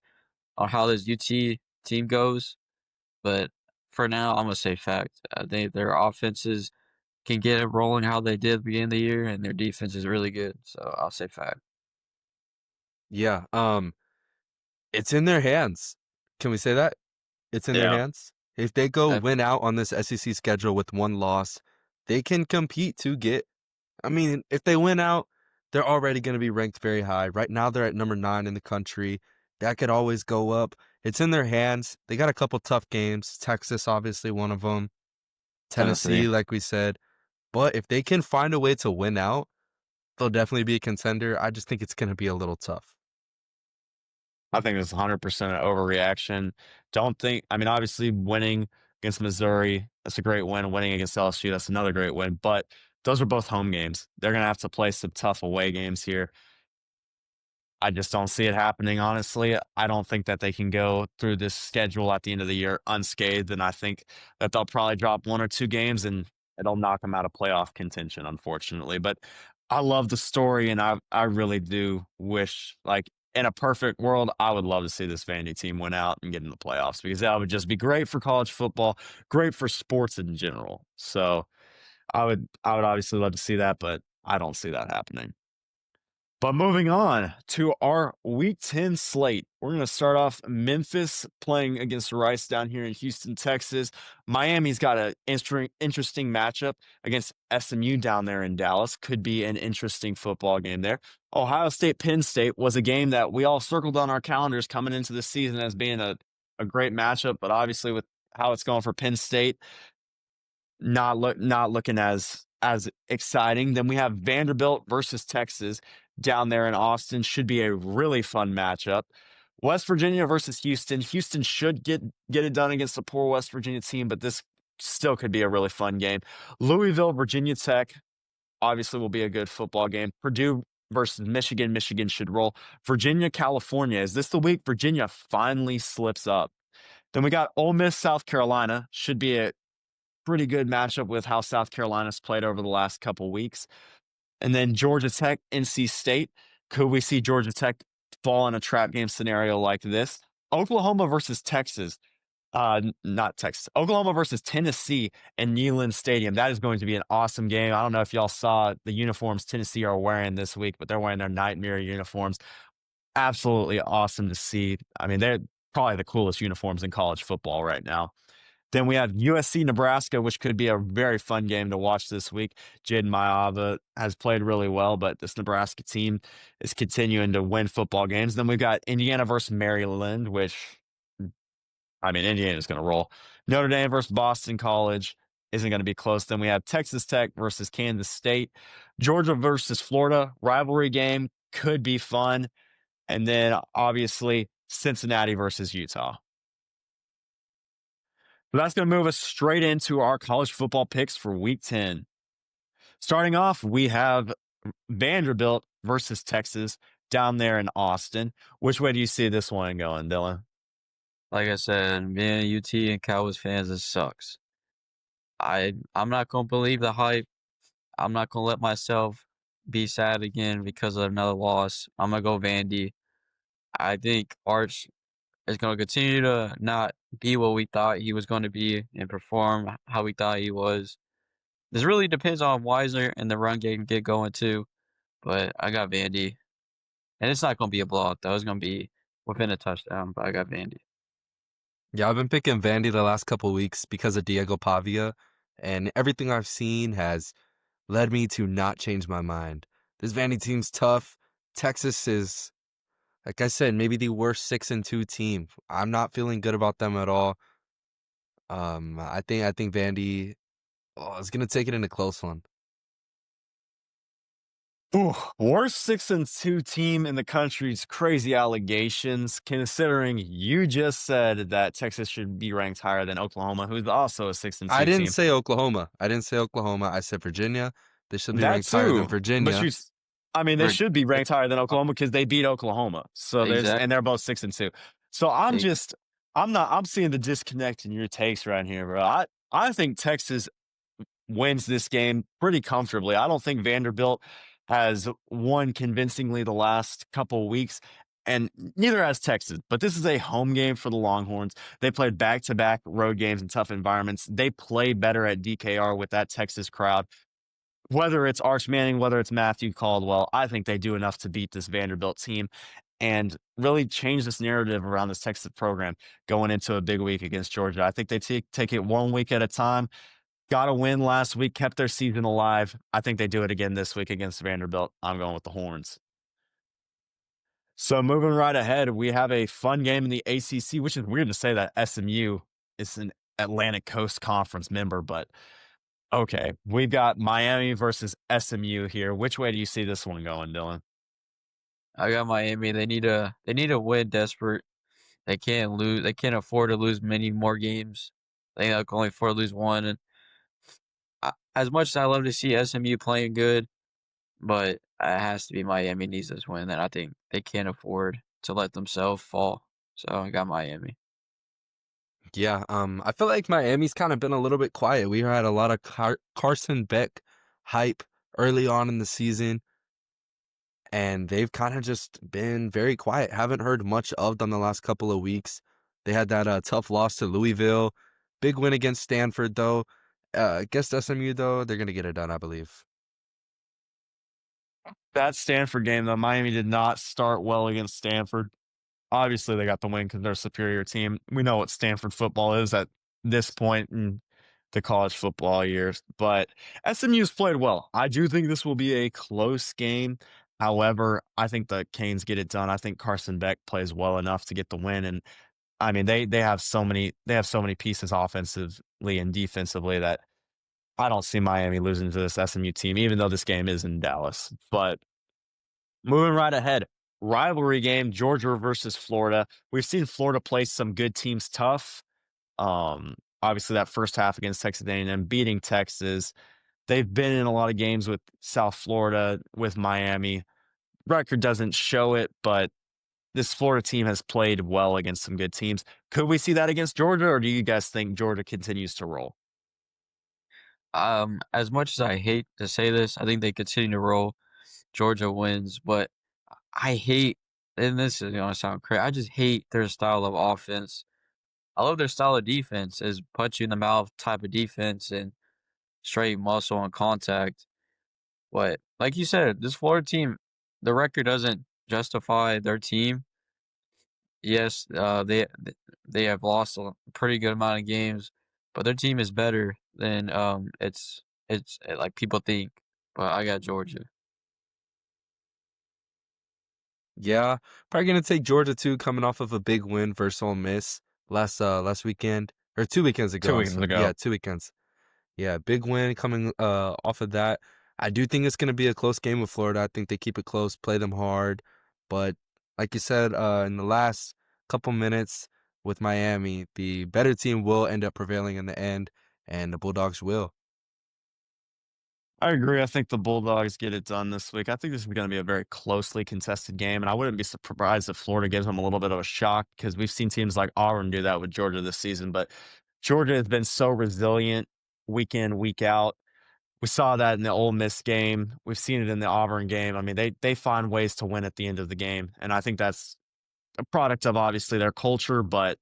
on how this UT team goes. But for now, I'm gonna say fact. Their offenses can get it rolling how they did at the beginning of the year, and their defense is really good. So I'll say fact. yeah, it's in their hands. Can we say that? It's in their Yeah. hands. If they go Def- win out on this SEC schedule with 1 loss, they can compete to get. I mean, if they win out, they're already going to be ranked very high. Right now, they're at number 9 in the country. That could always go up. It's in their hands. They got a couple tough games. Texas, obviously, one of them. Tennessee. Tennessee, like we said. But if they can find a way to win out, they'll definitely be a contender. I just think it's going to be a little tough. I think it's 100% an overreaction. I mean, obviously, winning against Missouri, that's a great win. Winning against LSU, that's another great win. But those are both home games. They're going to have to play some tough away games here. I just don't see it happening, honestly. I don't think that they can go through this schedule at the end of the year unscathed, and I think that they'll probably drop 1 or 2 games, and it'll knock them out of playoff contention, unfortunately. But I love the story, and I really do wish, like, in a perfect world, I would love to see this Vandy team win out and get in the playoffs because that would just be great for college football, great for sports in general. So I would obviously love to see that, but I don't see that happening. But moving on to our Week 10 slate, we're going to start off Memphis playing against Rice down here in Houston, Texas. Miami's got an interesting matchup against SMU down there in Dallas. Could be an interesting football game there. Ohio State, Penn State was a game that we all circled on our calendars coming into the season as being a great matchup, but obviously with how it's going for Penn State, not looking as exciting. Then we have Vanderbilt versus Texas down there in Austin. Should be a really fun matchup. West Virginia versus Houston. Houston should get it done against a poor West Virginia team, but this still could be a really fun game. Louisville, Virginia Tech, obviously will be a good football game. Purdue versus Michigan. Michigan should roll. Virginia, California. Is this the week Virginia finally slips up? Then we got Ole Miss, South Carolina. Should be a pretty good matchup with how South Carolina's played over the last couple weeks. And then Georgia Tech, NC State. Could we see Georgia Tech fall in a trap game scenario like this? Oklahoma versus Texas. Not Texas. Oklahoma versus Tennessee in Neyland Stadium. That is going to be an awesome game. I don't know if y'all saw the uniforms Tennessee are wearing this week, but they're wearing their nightmare uniforms. Absolutely awesome to see. I mean, they're probably the coolest uniforms in college football right now. Then we have USC, Nebraska, which could be a very fun game to watch this week. Jaden Maiava has played really well, but this Nebraska team is continuing to win football games. Then we've got Indiana versus Maryland, which, I mean, Indiana's going to roll. Notre Dame versus Boston College isn't going to be close. Then we have Texas Tech versus Kansas State. Georgia versus Florida, rivalry game, could be fun. And then, obviously, Cincinnati versus Utah. So that's going to move us straight into our college football picks for Week 10. Starting off, we have Vanderbilt versus Texas down there in Austin. Which way do you see this one going, Dylan? Like I said, being a UT and Cowboys fans, it sucks. I'm not gonna believe the hype. I'm not gonna let myself be sad again because of another loss. I'm gonna go Vandy. I think Arch is gonna continue to not be what we thought he was going to be and perform how we thought he was. This really depends on Weiser and the run game get going too. But I got Vandy. And it's not gonna be a blowout though. It's gonna be within a touchdown, but I got Vandy. Yeah, I've been picking Vandy the last couple of weeks because of Diego Pavia, and everything I've seen has led me to not change my mind. This Vandy team's tough. Texas is, like I said, maybe the worst 6-2 team. I'm not feeling good about them at all. I think Vandy is gonna take it in a close one. Ooh, worst 6-2 team in the country's crazy allegations, considering you just said that Texas should be ranked higher than Oklahoma, who's also a 6-2 I didn't team. say Oklahoma. I said Virginia. They should be That ranked higher than too, but Virginia. I mean, they Vir- should be ranked higher than Oklahoma because they beat Oklahoma. So exactly. they're both 6-2. So I'm seeing the disconnect in your takes right here, bro. I think Texas wins this game pretty comfortably. I don't think Vanderbilt has won convincingly the last couple of weeks, and neither has Texas. But this is a home game for the Longhorns. They played back-to-back road games in tough environments. They play better at DKR with that Texas crowd. Whether it's Arch Manning, whether it's Matthew Caldwell, I think they do enough to beat this Vanderbilt team and really change this narrative around this Texas program going into a big week against Georgia. I think they take it 1 week at a time. Got a win last week, kept their season alive. I think they do it again this week against Vanderbilt. I'm going with the Horns. So moving right ahead, we have a fun game in the ACC, which is weird to say that SMU is an Atlantic Coast Conference member, but okay. We've got Miami versus SMU here. Which way do you see this one going, Dylan? I got Miami. They need to win desperate. They can't lose. They can't afford to lose many more games. They can only afford to lose one. And as much as I love to see SMU playing good, but it has to be Miami needs this win. And I think they can't afford to let themselves fall. So I got Miami. Yeah, I feel like Miami's kind of been a little bit quiet. We had a lot of Carson Beck hype early on in the season, and they've kind of just been very quiet. Haven't heard much of them the last couple of weeks. They had that tough loss to Louisville. Big win against Stanford, though. Against SMU, though, they're going to get it done, I believe. That Stanford game, though, Miami did not start well against Stanford. Obviously, they got the win because they're a superior team. We know what Stanford football is at this point in the college football years, but SMU's played well. I do think this will be a close game. However, I think the Canes get it done. I think Carson Beck plays well enough to get the win, and I mean they have so many pieces offensively and defensively that I don't see Miami losing to this SMU team, even though this game is in Dallas. But moving right ahead, rivalry game, Georgia versus Florida. We've seen Florida play some good teams tough. Obviously that first half against Texas A&M, beating Texas. They've been in a lot of games with South Florida, with Miami. Record doesn't show it, but this Florida team has played well against some good teams. Could we see that against Georgia, or do you guys think Georgia continues to roll? As much as I hate to say this, I think they continue to roll. Georgia wins, but I hate, and this is gonna sound crazy. I just hate their style of offense. I love their style of defense, is punch you in the mouth type of defense and straight muscle and contact. But like you said, this Florida team, the record doesn't justify their team. Yes, they have lost a pretty good amount of games, but their team is better than like people think. But I got Georgia. Yeah, probably gonna take Georgia too, coming off of a big win versus Ole Miss last weekend or 2 weekends ago. 2 weeks Yeah, ago. 2 weekends. Yeah, big win coming off of that. I do think it's gonna be a close game with Florida. I think they keep it close, play them hard, but like you said, in the last couple minutes with Miami, the better team will end up prevailing in the end, and the Bulldogs will. I agree. I think the Bulldogs get it done this week. I think this is going to be a very closely contested game, and I wouldn't be surprised if Florida gives them a little bit of a shock because we've seen teams like Auburn do that with Georgia this season. But Georgia has been so resilient week in, week out. We saw that in the Ole Miss game. We've seen it in the Auburn game. I mean, they find ways to win at the end of the game, and I think that's a product of obviously their culture. But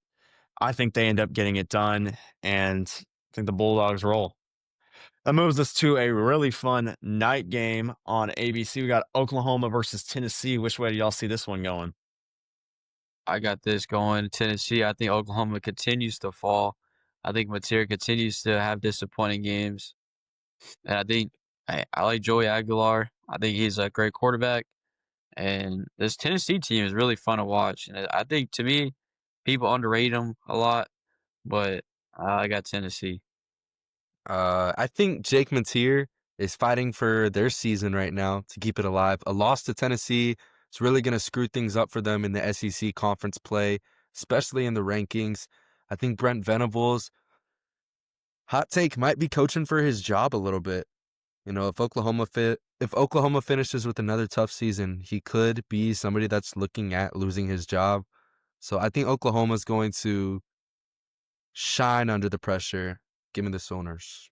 I think they end up getting it done, and I think the Bulldogs roll. That moves us to a really fun night game on ABC. We got Oklahoma versus Tennessee. Which way do y'all see this one going? I got this going. Tennessee. I think Oklahoma continues to fall. I think Mateer continues to have disappointing games. And I think I like Joey Aguilar. I think he's a great quarterback. And this Tennessee team is really fun to watch. And I think to me, people underrate them a lot, but I got Tennessee. I think Jake Mateer is fighting for their season right now to keep it alive. A loss to Tennessee is really going to screw things up for them in the SEC conference play, especially in the rankings. I think Brent Venables, hot take, might be coaching for his job a little bit. You know, if Oklahoma finishes with another tough season, he could be somebody that's looking at losing his job. So I think Oklahoma's going to shine under the pressure. Give me the Sooners.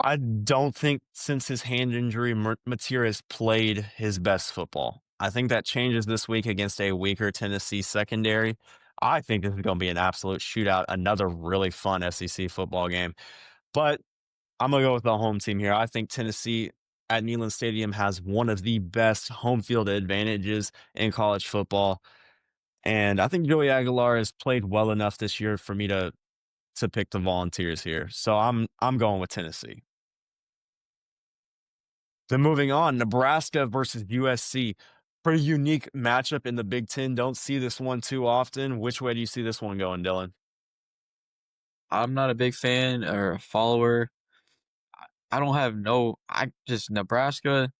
I don't think since his hand injury, Mateer has played his best football. I think that changes this week against a weaker Tennessee secondary. I think this is going to be an absolute shootout, another really fun SEC football game. But I'm going to go with the home team here. I think Tennessee at Neyland Stadium has one of the best home field advantages in college football. And I think Joey Aguilar has played well enough this year for me to pick the Volunteers here. So I'm going with Tennessee. Then moving on, Nebraska versus USC. Pretty unique matchup in the Big Ten. Don't see this one too often. Which way do you see this one going, Dylan? I'm not a big fan or a follower. I don't have no. I just Nebraska.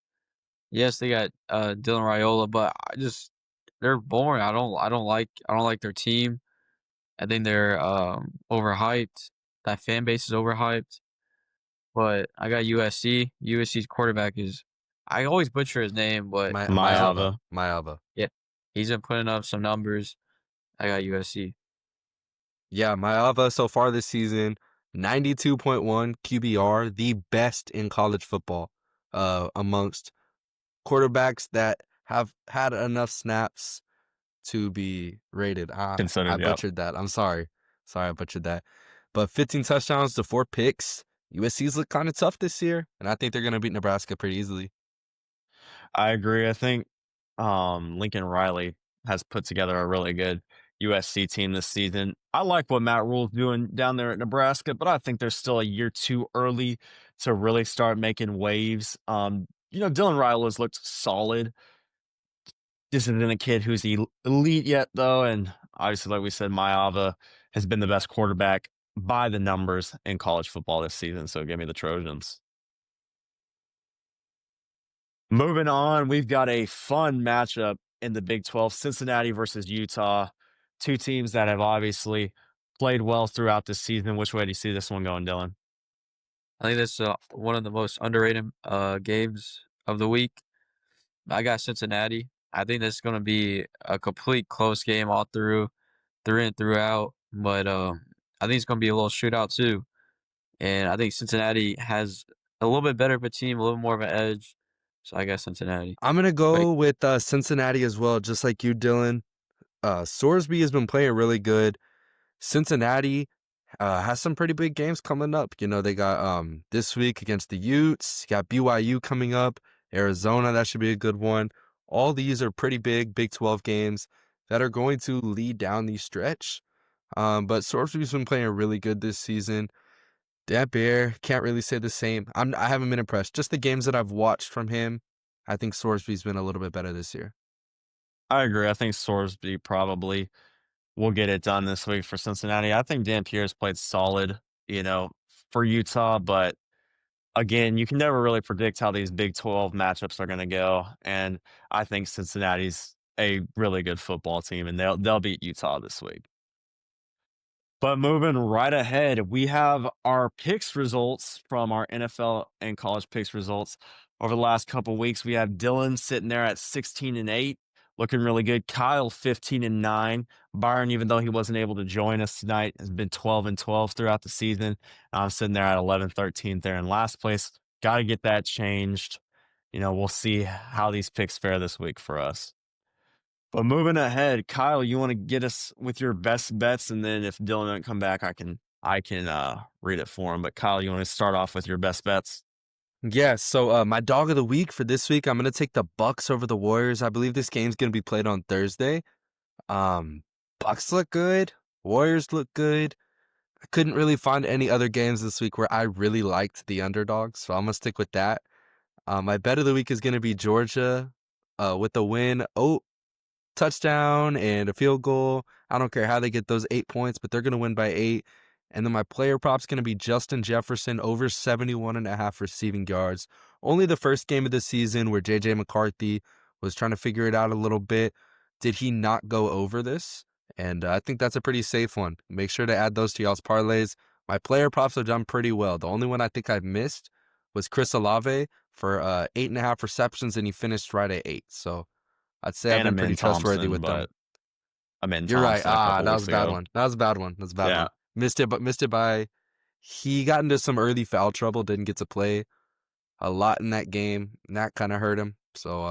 Yes, they got Dylan Raiola, but they're boring. I don't like their team. I think they're overhyped. That fan base is overhyped. But I got USC. USC's quarterback is, I always butcher his name, but Mayava. Mayava. Mayava. yeah, he's been putting up some numbers. I got USC. Yeah, Mayava so far this season, 92.1 QBR, the best in college football. amongst quarterbacks that have had enough snaps to be rated. I Considered, yeah. butchered that. I'm sorry. Sorry, I butchered that. But 15 touchdowns to 4 picks. USC's look kind of tough this year, and I think they're going to beat Nebraska pretty easily. I agree. I think Lincoln Riley has put together a really good USC team this season. I like what Matt Rule's doing down there at Nebraska, but I think there's still a year too early to really start making waves. Dylan Riley has looked solid. This isn't a kid who's elite yet, though, and obviously, like we said, Maava has been the best quarterback by the numbers in college football this season. So give me the Trojans. Moving on, we've got a fun matchup in the Big 12, Cincinnati versus Utah. Two teams that have obviously played well throughout the season. Which way do you see this one going, Dylan? I think that's one of the most underrated games of the week. I got Cincinnati. I think this is going to be a complete close game all through and throughout. But I think it's going to be a little shootout too. And I think Cincinnati has a little bit better of a team, a little more of an edge. So I got Cincinnati. I'm going to But go with Cincinnati as well, just like you, Dylan. Sorsby has been playing really good. Cincinnati has some pretty big games coming up. They got this week against the Utes. You got BYU coming up. Arizona, that should be a good one. All these are pretty big Big 12 games that are going to lead down the stretch. But Sorsby's been playing really good this season. Dan Bear, can't really say the same. I haven't been impressed. Just the games that I've watched from him, I think Sorsby's been a little bit better this year. I agree. I think Sorsby probably will get it done this week for Cincinnati. I think Dan Pierre's played solid, for Utah, but again, you can never really predict how these Big 12 matchups are going to go. And I think Cincinnati's a really good football team, and they'll beat Utah this week. But moving right ahead, we have our picks results from our NFL and college picks results over the last couple weeks. We have Dylan sitting there at 16-8, looking really good. Kyle 15-9. Byron, even though he wasn't able to join us tonight, has been 12-12 throughout the season. I'm sitting there at 11-13 there in last place. Got to get that changed. We'll see how these picks fare this week for us. But moving ahead, Kyle, you want to get us with your best bets, and then if Dylan doesn't come back, I can read it for him. But Kyle, you want to start off with your best bets? Yeah, so my dog of the week for this week, I'm going to take the Bucks over the Warriors. I believe this game's going to be played on Thursday. Bucks look good. Warriors look good. I couldn't really find any other games this week where I really liked the underdog, so I'm going to stick with that. My bet of the week is going to be Georgia with the win. Oh, touchdown and a field goal. I don't care how they get those 8 points, but they're going to win by 8. And then my player prop's going to be Justin Jefferson over 71.5 receiving yards. Only the first game of the season where J.J. McCarthy was trying to figure it out a little bit. Did he not go over this? And I think that's a pretty safe one. Make sure to add those to y'all's parlays. My player props have done pretty well. The only one I think I've missed was Chris Olave for 8.5 receptions, and he finished right at 8. So I'd say I've And been Amin pretty trustworthy Thompson, with them. but Amin You're right. Thompson a couple That was weeks a bad ago. one. That was a bad one. That's a bad Yeah. one. Missed it by he got into some early foul trouble, didn't get to play a lot in that game, and that kind of hurt him. So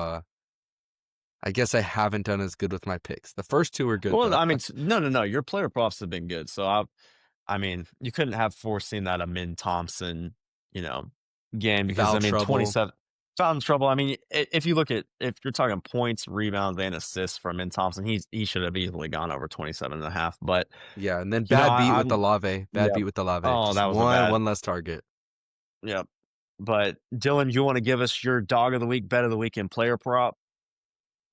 I guess I haven't done as good with my picks. The first two were good Well, though. I mean, no. Your player props have been good. So you couldn't have foreseen that Amin Thompson, game because Foul trouble. 27 foul in trouble. I mean, if you're talking points, rebounds, and assists from Amin Thompson, he should have easily gone over 27.5. But Yeah, and then bad beat with the Lave. Bad yeah. beat with the Lave. Oh, Just that was a bad. one less target. Yep. But Dylan, you want to give us your dog of the week, bet of the week, and player prop?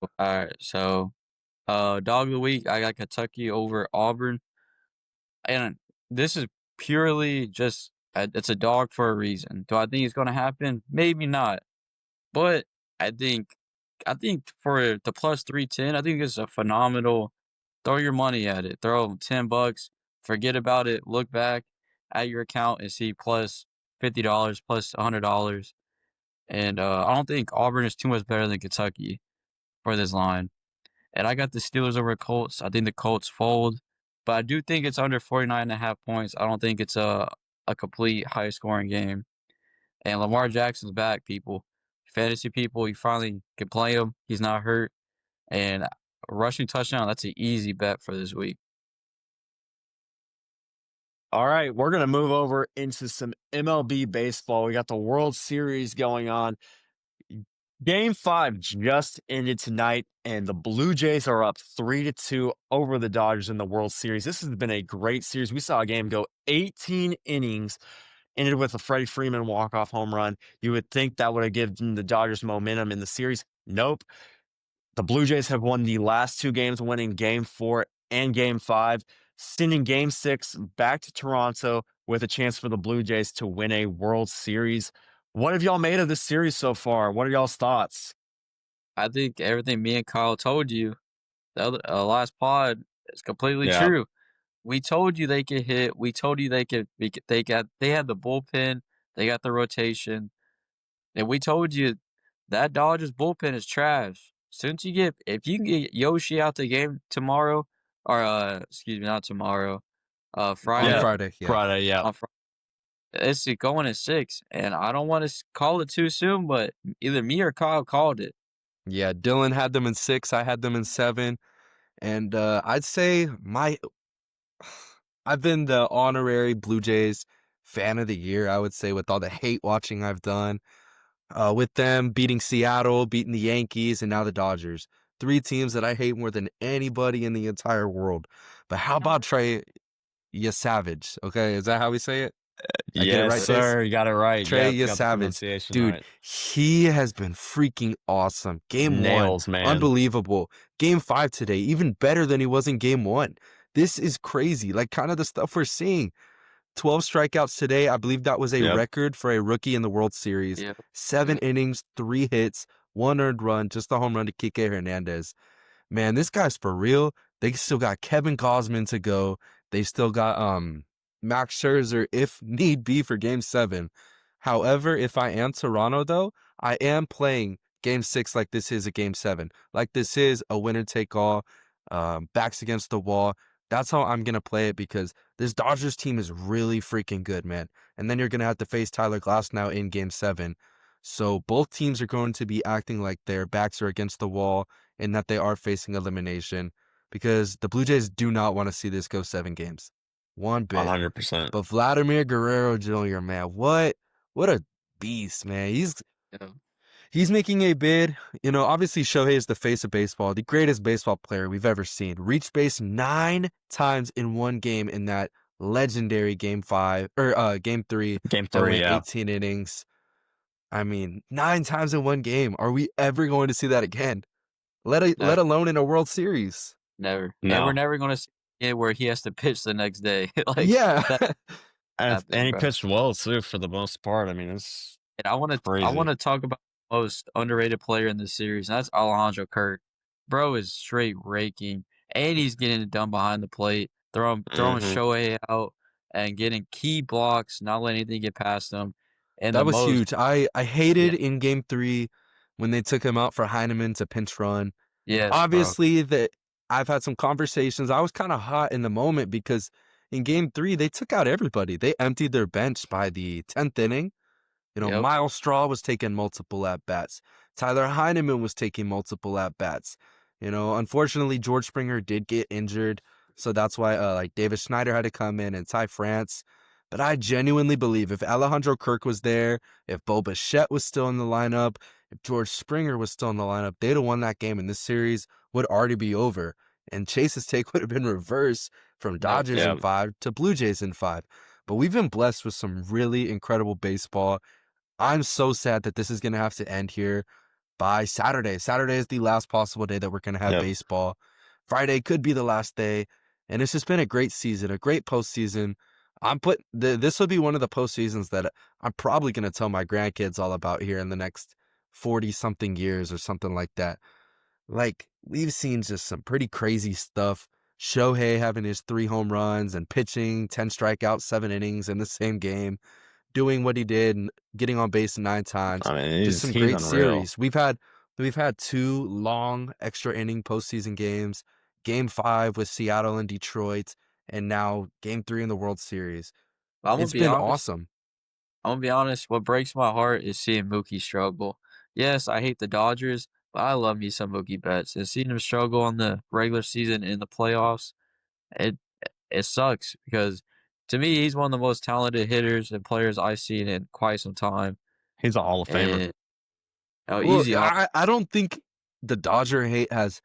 all right, so dog of the week, I got Kentucky over Auburn. And this is purely just it's a dog for a reason. Do I think it's going to happen? Maybe not. But I think for the plus 310, I think it's a phenomenal. Throw your money at it. Throw $10. Forget about it. Look back at your account and see plus $50, plus $100. And I don't think Auburn is too much better than Kentucky for this line. And I got the Steelers over Colts. I think the Colts fold, but I do think it's under 49.5 points. I don't think it's a complete high scoring game. And Lamar Jackson's back, people. fantasy people, you finally can play him. He's not hurt. And a rushing touchdown, that's an easy bet for this week. All right, we're going to move over into some MLB baseball. We got the World Series going on. Game 5 just ended tonight, and the Blue Jays are up 3-2 over the Dodgers in the World Series. This has been a great series. We saw a game go 18 innings, ended with a Freddie Freeman walk-off home run. You would think that would have given the Dodgers momentum in the series. Nope. The Blue Jays have won the last 2 games, winning Game 4 and Game 5, sending Game 6 back to Toronto with a chance for the Blue Jays to win a World Series. What have y'all made of this series so far? What are y'all's thoughts? I think everything me and Kyle told you last pod is completely Yeah. true. We told you they could hit. We told you they had the bullpen, they got the rotation, and we told you that Dodgers bullpen is trash. If you can get Yoshi out the game tomorrow, or excuse me, not tomorrow, On Friday. Friday, yeah. Friday, yeah. On Friday. It's going at 6, and I don't want to call it too soon, but either me or Kyle called it. Yeah, Dylan had them in 6. I had them in 7. And I'd say I've been the honorary Blue Jays fan of the year, I would say, with all the hate watching I've done. With them beating Seattle, beating the Yankees, and now the Dodgers. 3 teams that I hate more than anybody in the entire world. But how about Trey Savage? Okay, is that how we say it? I get it Yes, right, sir. You got it right. Trey Yep, got the Savage. pronunciation Dude, right. he has been freaking awesome. Game 1, Nails, man. unbelievable. Game 5 today, even better than he was in Game 1. This is crazy. Like, kind of the stuff we're seeing. 12 strikeouts today. I believe that was a Yep. record for a rookie in the World Series. Yep. 7 innings, 3 hits, 1 earned run, just a home run to Kike Hernandez. Man, this guy's for real. They still got Kevin Gausman to go. They still got Max Scherzer if need be for Game 7. However, if I am Toronto, though, I am playing Game 6 like this is a Game 7. Like this is a winner-take-all, backs against the wall. That's how I'm going to play it because this Dodgers team is really freaking good, man. And then you're going to have to face Tyler Glasnow in Game 7. So both teams are going to be acting like their backs are against the wall and that they are facing elimination because the Blue Jays do not want to see this go 7 games. One bit. 100%. But Vladimir Guerrero Jr., man, what a beast, man. He's making a bid. You know, obviously Shohei is the face of baseball, the greatest baseball player we've ever seen. Reached base 9 times in one game in that legendary Game 3. Game That 3, went yeah. 18 innings. I mean, 9 times in one game. Are we ever going to see that again? Let alone in a World Series. Never. No. And we're never going to see it where he has to pitch the next day. Yeah. And he bro. pitched well, too, for the most part. I mean, it's And I want crazy. to talk about the most underrated player in this series, and that's Alejandro Kirk. Bro is straight raking, and he's getting it done behind the plate, throwing Shohei out, and getting key blocks, not letting anything get past him. And That was huge. I hated in Game 3 when they took him out for Heineman to pinch run. Yes, Obviously, that I've had some conversations. I was kind of hot in the moment because in Game 3, they took out everybody. They emptied their bench by the 10th inning. You know, Yep. Miles Straw was taking multiple at-bats. Tyler Heineman was taking multiple at-bats. You know, unfortunately, George Springer did get injured, so that's why like David Schneider had to come in and Ty France. But I genuinely believe if Alejandro Kirk was there, if Bo Bichette was still in the lineup, if George Springer was still in the lineup, they'd have won that game, and this series would already be over. And Chase's take would have been reversed from Dodgers in 5 to Blue Jays in 5. But we've been blessed with some really incredible baseball. I'm so sad that this is going to have to end here by Saturday. Saturday is the last possible day that we're going to have baseball. Friday could be the last day. And it's just been a great season, a great postseason. This will be one of the postseasons that I'm probably going to tell my grandkids all about here in the next 40-something years or something like that. Like, we've seen just some pretty crazy stuff. Shohei having his 3 home runs and pitching 10 strikeouts, 7 innings in the same game, doing what he did and getting on base 9 times. I mean, just some he's great unreal. series. We've had 2 long extra inning postseason games. Game 5 with Seattle and Detroit, and now Game 3 in the World Series. It's been awesome. I'm gonna be honest. What breaks my heart is seeing Mookie struggle. yes, I hate the Dodgers, but I love me some Mookie Betts. And seeing him struggle in the regular season and in the playoffs, it it sucks because to me he's one of the most talented hitters and players I've seen in quite some time. He's a Hall of Famer. And oh, Well, easy. I don't think the Dodger hate has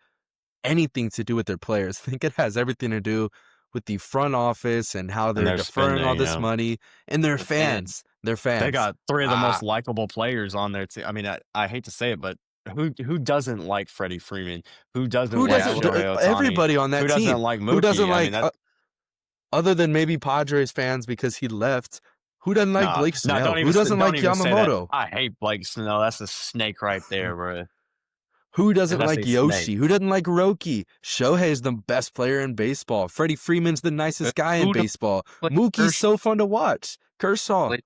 anything to do with their players. I think it has everything to do with the front office and how And they're they're deferring all spending, this money and their The fan. fans. Their They fans. got 3 of the Ah, most likable players on their team. I mean, I hate to say it, but who doesn't like Freddie Freeman? Who doesn't who like Yeah, doesn't? Shohei Ohtani? Everybody on Who that doesn't team. like Who doesn't Mookie? I mean, like, that other than maybe Padres fans because he left? Who doesn't like nah, Blake nah, Snell? Who doesn't don't like even say that. Yamamoto? I hate Blake Snell. That's a snake right there, bro. Who doesn't That's like a snake. Yoshi? Who doesn't like Roki? Shohei's the best player in baseball. Freddie Freeman's the nicest guy in Who don't baseball. like Mookie's Kershaw? so fun to watch. Kershaw. Like,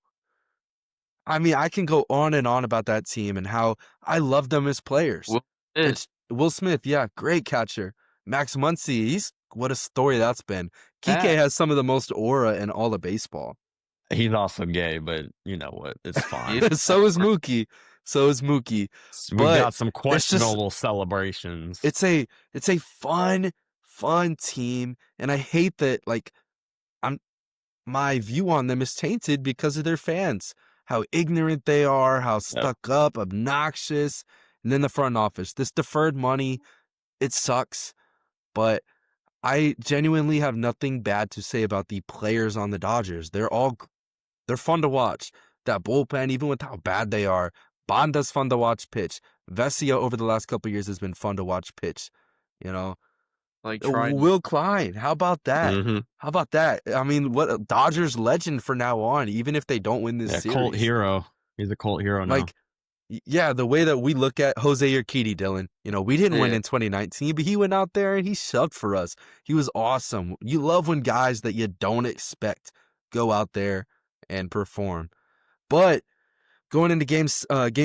I mean, I can go on and on about that team and how I love them as players. Will Smith. It's Will Smith, yeah, great catcher. Max Muncy, what a story that's been. Kike Yeah. has some of the most aura in all of baseball. He's also gay, but you know what? It's fine. Yeah. So is Mookie. So is Mookie. We But got some it's just questionable celebrations. it's a fun team, and I hate that I'm my view on them is tainted because of their fans. How ignorant they are, how Yep. stuck up, obnoxious, and then the front office. This deferred money, it sucks, but I genuinely have nothing bad to say about the players on the Dodgers. They're fun to watch. That bullpen, even with how bad they are, Bonda's fun to watch pitch. Vesia over the last couple of years has been fun to watch pitch. You know, Like trying. Will Klein, how about that? Mhm. How about that? I mean, what a Dodgers legend for now on, even if they don't win this Yeah, series. cult hero. He's a cult hero now. Like, yeah, the way that we look at Jose Urquidy, Dylan, we didn't win Yeah. in 2019, but he went out there and he shoved for us. He was awesome. You love when guys that you don't expect go out there and perform. But going into game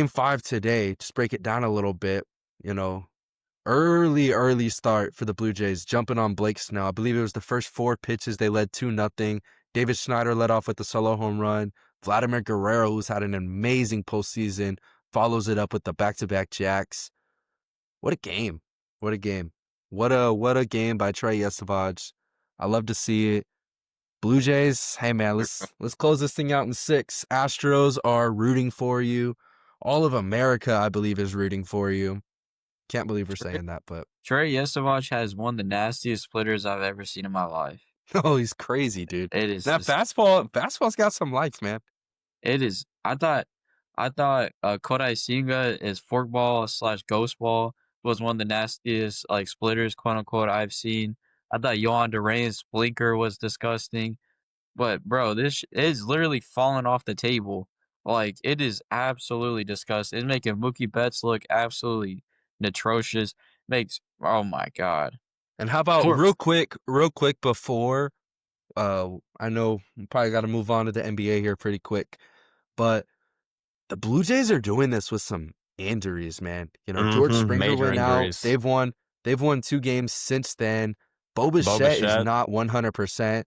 5 today, just break it down a little bit, early start for the Blue Jays, jumping on Blake Snell. I believe it was the first 4 pitches they led 2-0. David Schneider led off with the solo home run. Vladimir Guerrero, who's had an amazing postseason, follows it up with the back-to-back jacks. What a game. What a game. What a game by Trey Yesavage. I love to see it. Blue Jays, hey man, let's close this thing out in 6. Astros are rooting for you. All of America, I believe, is rooting for you. Can't believe we're saying that, but Trey Yesavage has one of the nastiest splitters I've ever seen in my life. oh, he's crazy, dude. It is. That fastball's got some life, man. It is. I thought Kodai Senga is forkball / ghost ball was one of the nastiest splitters, quote unquote, I've seen. I thought Yohan Duran's blinker was disgusting. But bro, this is literally falling off the table. Like it is absolutely disgusting. It's making Mookie Betts look absolutely atrocious. Oh my god. And how about Poor real quick before I know we probably got to move on to the NBA here pretty quick, but the Blue Jays are doing this with some injuries, man. George Springer Major went out. injuries. They've won 2 games since then. Bo Bichette is Bichette. not 100%.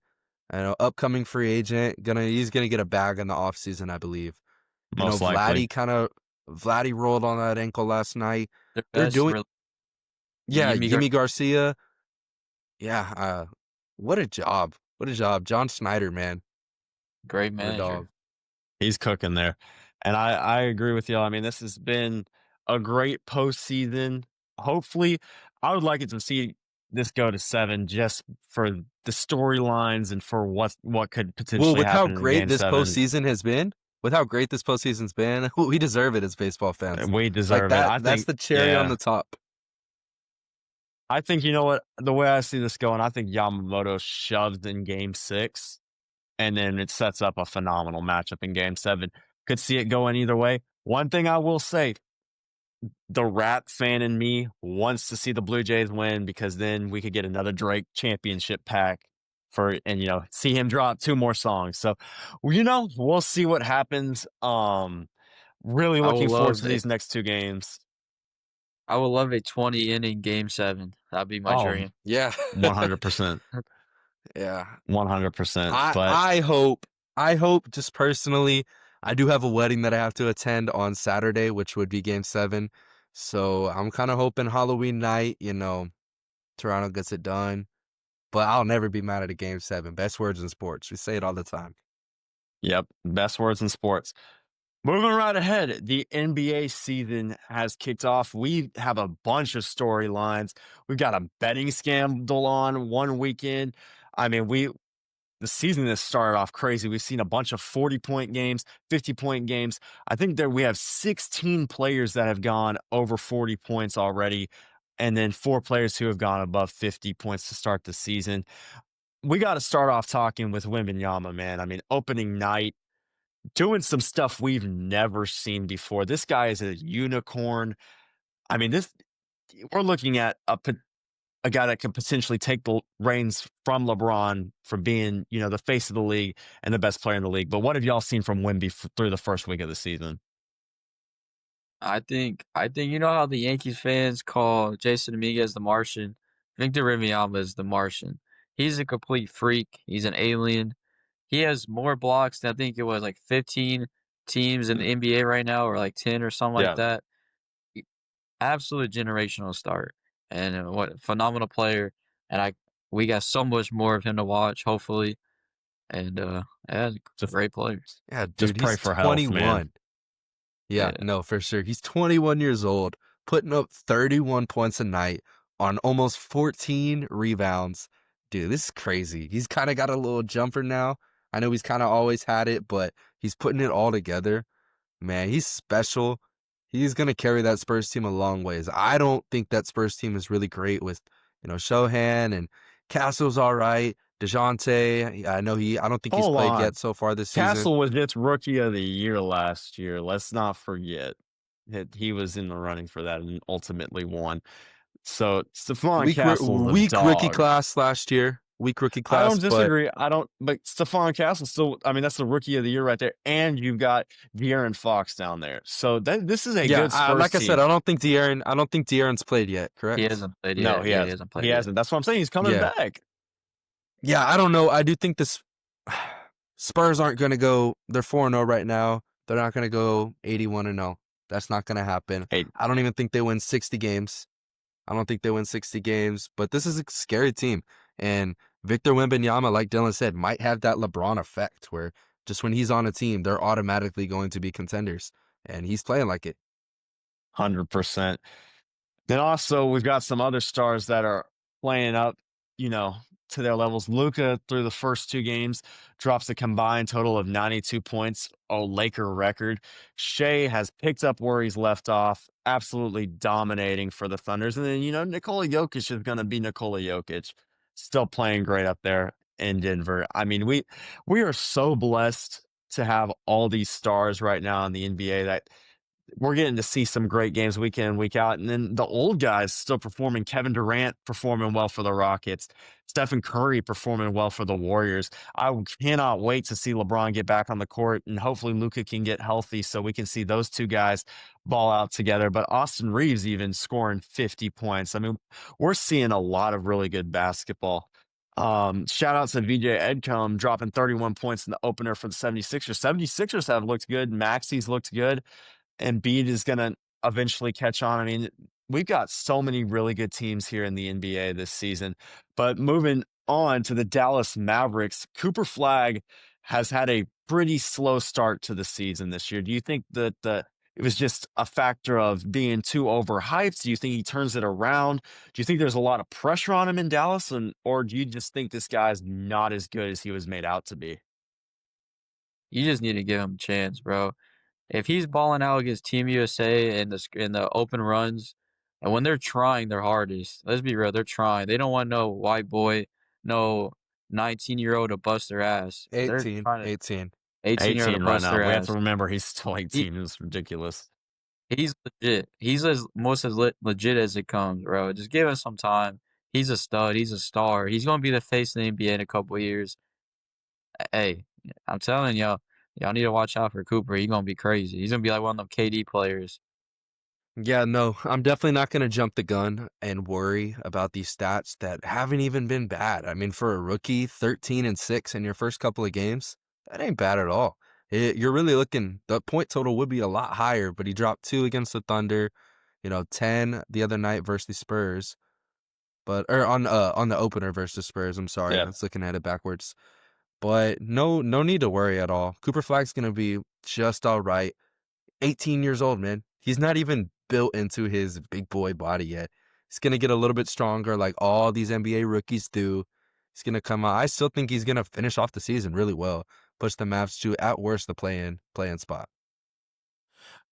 I know, upcoming free agent, he's gonna get a bag in the offseason, I believe. Most likely. Vladdy rolled on that ankle last night. their They're best doing rel- Yeah, Yimi Yimi Garcia. Yeah, what a job. What a job. John Snyder, man. great What a manager. dog. He's cooking there. And I agree with y'all. I mean, this has been a great postseason. Hopefully, I would like it to see this go to 7 just for the storylines and for what could Well, potentially with how happen in great game this 7. postseason has been, we deserve it as baseball fans. We deserve it. That's the cherry on the top. I think, you know what, the way I see this going, I think Yamamoto shoved in game 6, and then it sets up a phenomenal matchup in game 7. Could see it going either way. One thing I will say, the Rat fan in me wants to see the Blue Jays win because then we could get another Drake championship pack and see him drop 2 more songs. So, we'll see what happens. Really I looking would forward love to these next 2 games. I would love a 20-inning game 7. That'd be my Oh, dream. Yeah. 100%. Yeah. 100%. But I hope just personally, I do have a wedding that I have to attend on Saturday, which would be Game 7. So I'm kind of hoping Halloween night, Toronto gets it done. But I'll never be mad at a Game 7. Best words in sports. We say it all the time. Yep, best words in sports. Moving right ahead, the NBA season has kicked off. We have a bunch of storylines. We've got a betting scandal on one weekend. I mean, the season has started off crazy. We've seen a bunch of 40-point games, 50-point games. I think that we have 16 players that have gone over 40 points already, and then 4 players who have gone above 50 points to start the season. We got to start off talking with Wembanyama, man. I mean, opening night, doing some stuff we've never seen before. This guy is a unicorn. I mean, we're looking at a guy that could potentially take the reins from LeBron from being, the face of the league and the best player in the league. But what have y'all seen from Wemby through the first week of the season? I think you know how the Yankees fans call Jason Dominguez the Martian? Victor Wembanyama is the Martian. He's a complete freak. He's an alien. He has more blocks than I think it was like 15 teams in the NBA right now, or like 10 or something like Yeah, that. E- Absolute generational start, and what a phenomenal player. And we got so much more of him to watch, hopefully. And yeah, just great player. Yeah, just dude, pray he's for health, man. 21. Yeah, Yeah. no, for sure. He's 21 years old, putting up 31 points a night on almost 14 rebounds. Dude, this is crazy. He's kind of got a little jumper now. I know he's kind of always had it, but he's putting it all together. Man, he's special. He's going to carry that Spurs team a long ways. I don't think that Spurs team is really great with, Shohan, and Castle's all right. DeJounte, I don't think he's Hold played on. yet so far this season. Castle was just rookie of the year last year. Let's not forget that he was in the running for that and ultimately won. So Stephon Castle's a Weak rookie dog. class last year. Weak rookie I class, don't but disagree. But Stephon Castle still, I mean, that's the rookie of the year right there. And you've got De'Aaron Fox down there. So this is a yeah, good Spurs like I said, team. I don't think De'Aaron's played yet, He correct? hasn't played No, yet. he Yeah, he hasn't. hasn't He played yet. hasn't. That's what I'm saying. He's coming Yeah. back. Yeah, I don't know. I do think this Spurs aren't going to go, they're 4-0 right now. They're not going to go 81-0. That's not going to happen. Hey, I don't even think they win 60 games. I don't think they win 60 games, but this is a scary team. And Victor Wembanyama, like Dylan said, might have that LeBron effect where just when he's on a team, they're automatically going to be contenders. And he's playing like it. 100%. Then also we've got some other stars that are playing up, you know, to their levels. Luca through the first 2 games drops a combined total of 92 points, a Laker record. Shea has picked up where he's left off, absolutely dominating for the Thunders. And then, Nikola Jokic is going to be Nikola Jokic, still playing great up there in Denver. I mean, we are so blessed to have all these stars right now in the NBA that we're getting to see some great games week in, week out. And then the old guys still performing. Kevin Durant performing well for the Rockets. Stephen Curry performing well for the Warriors. I cannot wait to see LeBron get back on the court, and hopefully Luka can get healthy so we can see those 2 guys ball out together. But Austin Reeves even scoring 50 points. I mean, we're seeing a lot of really good basketball. Shout out to VJ Edcombe dropping 31 points in the opener for the 76ers. 76ers have looked good. Maxi's looked good. Embiid is going to eventually catch on. I mean, we've got so many really good teams here in the NBA this season. But moving on to the Dallas Mavericks, Cooper Flagg has had a pretty slow start to the season this year. Do you think that it was just a factor of being too overhyped? Do you think he turns it around? Do you think there's a lot of pressure on him in Dallas, or do you just think this guy's not as good as he was made out to be? You just need to give him a chance, bro. If he's balling out against Team USA in the open runs, and when they're trying their hardest, let's be real, they're trying. They don't want no white boy, no 19-year-old to bust their ass. They're 18, trying to 18. 18-year-old to 18 right bust now. their We have to ass. remember he's still He 18. It's ridiculous. he's legit. He's as most as legit as it comes, bro. Just give him some time. He's a stud. He's a star. He's gonna be the face of the NBA in a couple of years. Hey, I'm telling y'all need to watch out for Cooper. He's gonna be crazy. He's gonna be like one of them KD players. Yeah, no, I'm definitely not going to jump the gun and worry about these stats that haven't even been bad. I mean, for a rookie, 13-6 in your first couple of games, that ain't bad at all. you're really looking, the point total would be a lot higher, but he dropped 2 against the Thunder, 10 the other night versus the Spurs. But or on the opener versus Spurs, I'm sorry. I Yeah. was looking at it backwards. But no need to worry at all. Cooper Flag's gonna be just all right. 18 years old, man. He's not even built into his big boy body yet. He's gonna get a little bit stronger like all these NBA rookies do. He's gonna come out. I still think he's gonna finish off the season really well. Push the Mavs to at worst the play-in spot.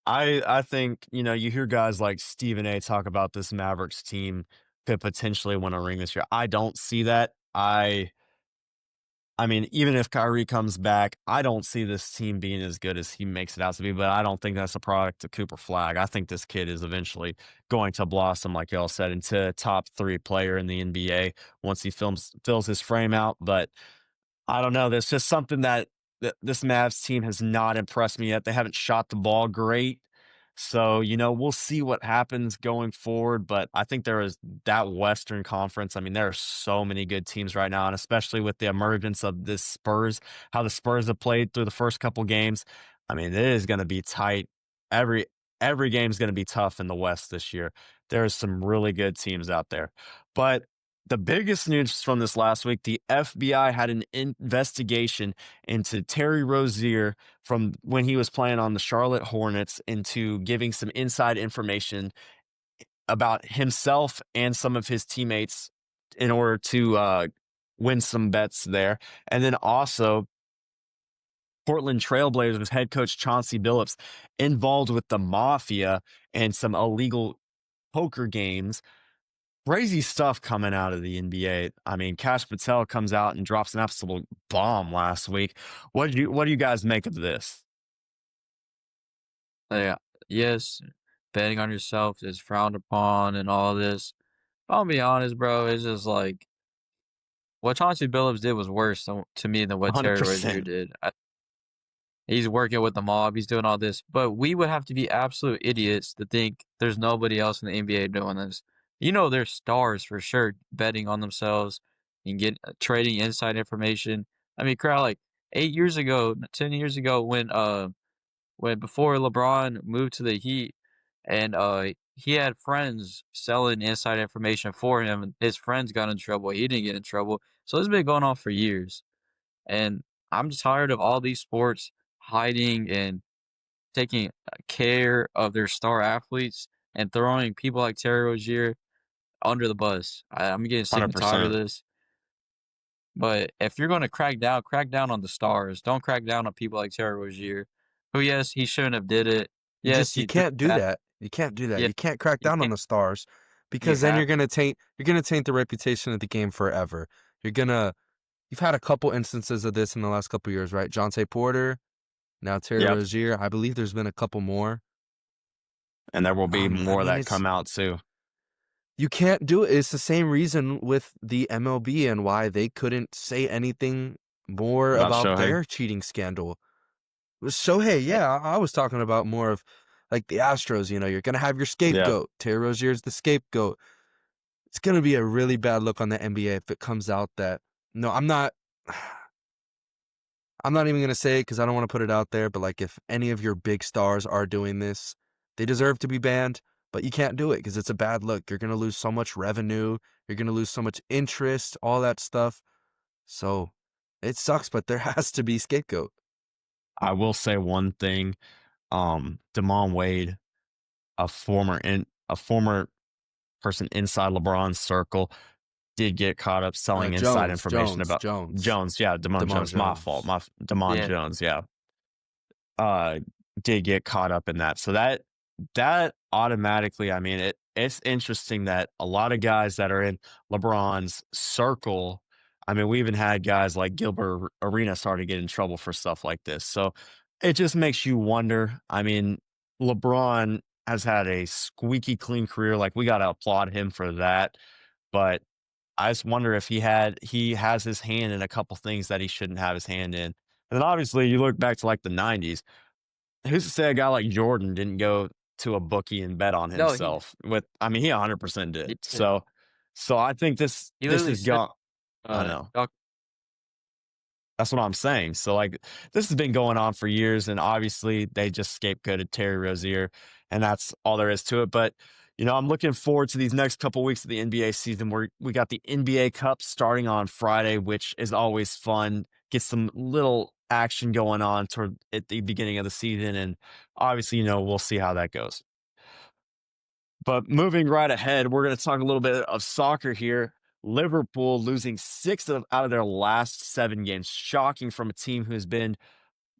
I think, you hear guys like Stephen A talk about this Mavericks team could potentially win a ring this year. I don't see that. I mean, even if Kyrie comes back, I don't see this team being as good as he makes it out to be, but I don't think that's a product of Cooper Flag. I think this kid is eventually going to blossom, like y'all said, into a top 3 player in the NBA once he fills his frame out. But I don't know. There's just something that this Mavs team has not impressed me yet. They haven't shot the ball great. So, we'll see what happens going forward. But I think there is that Western Conference. I mean, there are so many good teams right now, and especially with the emergence of this Spurs, how the Spurs have played through the first couple games. I mean, it is going to be tight. Every every game is going to be tough in the West this year. There's some really good teams out there. But the biggest news from this last week, the FBI had an investigation into Terry Rozier from when he was playing on the Charlotte Hornets into giving some inside information about himself and some of his teammates in order to win some bets there. And then also Portland Trailblazers head coach Chauncey Billups involved with the mafia and some illegal poker games. Crazy stuff coming out of the NBA. I mean, Cash Patel comes out and drops an absolute bomb last week. What do you guys make of this? Yeah, yes, betting on yourself is frowned upon and all this. I'll be honest, bro. It's just like what Chauncey Billups did was worse to me than what Terry Rozier 100%. did. He's working with the mob. He's doing all this, but we would have to be absolute idiots to think there's nobody else in the NBA doing this. There's stars for sure betting on themselves and get trading inside information. I mean, crowd like 8 years ago, 10 years ago, when before LeBron moved to the Heat, and he had friends selling inside information for him, and his friends got in trouble. He didn't get in trouble, so it's been going on for years. And I'm just tired of all these sports hiding and taking care of their star athletes and throwing people like Terry Rozier under the bus. I'm getting sick and tired of 100%. this. But if you're going to crack down on the stars. Don't crack down on people like Terry Rozier, who, yes, he shouldn't have did it. Yes, You he threw can't do that. that. You can't do that. Yeah, You can't crack you down on can't. the stars You because then have. you're gonna taint the reputation of the game forever. You've had a couple instances of this in the last couple years, right? Jonte Porter, now Terry Yep. Rozier. I believe there's been a couple more. And there will be I more mean, that come out too. you can't do it. It's the same reason with the MLB and why they couldn't say anything more About about Shohei. their cheating scandal. With Shohei, Eh, yeah, I was talking about more of like the Astros. You're gonna have your Yeah. scapegoat. Terry Rozier's the scapegoat. It's gonna be a really bad look on the NBA if it comes out that no, I'm not. I'm not even gonna say it because I don't want to put it out there. But like, if any of your big stars are doing this, they deserve to be banned. But you can't do it because it's a bad look. You're gonna lose so much revenue. You're gonna lose so much interest. All that stuff. So it sucks, but there has to be scapegoat. I will say one thing. Damon Wade, a former person inside LeBron's circle, did get caught up selling inside Jones, information Jones, about Jones, Jones. Yeah, Damon Demar Jones. My fault. Jones. Damon yeah. Jones. Yeah. uh did get caught up in that. So that automatically, I mean, it's interesting that a lot of guys that are in LeBron's circle, I mean, we even had guys like Gilbert Arena started to get in trouble for stuff like this. So it just makes you wonder. I mean, LeBron has had a squeaky clean career. Like, we got to applaud him for that. But I just wonder if he has his hand in a couple things that he shouldn't have his hand in. And then obviously you look back to like the 90s. Who's to say a guy like Jordan didn't go to a bookie and bet on No, he himself with, I mean, he 100% he did. did. So I think this He this literally is said, gone. I know. "Doc That's what I'm saying. So, like, this has been going on for years, and obviously they just scapegoated Terry Rozier, and that's all there is to it. But, I'm looking forward to these next couple weeks of the NBA season where we got the NBA Cup starting on Friday, which is always fun. Get some little action going on toward at the beginning of the season, and obviously, we'll see how that goes. But moving right ahead, we're going to talk a little bit of soccer here. Liverpool losing out of their last 7 games. Shocking from a team who's been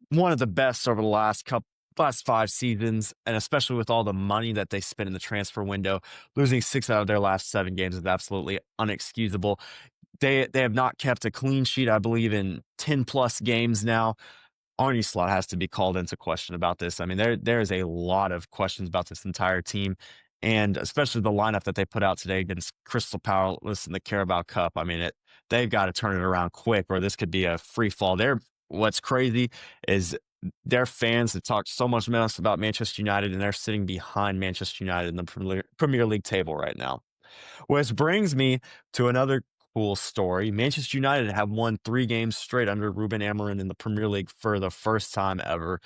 one of the best over the last 5 seasons, and especially with all the money that they spent in the transfer window. Losing 6 out of their last 7 games is absolutely unexcusable. They have not kept a clean sheet, I believe, in 10 plus games now. Arnie Slot has to be called into question about this. I mean, there is a lot of questions about this entire team, and especially the lineup that they put out today against Crystal Palace in the Carabao Cup. I mean, they've got to turn it around quick, or this could be a free fall. What's crazy is their fans have talked so much mess about Manchester United, and they're sitting behind Manchester United in the Premier League table right now. Which brings me to another cool story. Manchester United have won 3 games straight under Ruben Amorim in the Premier League for the first time ever.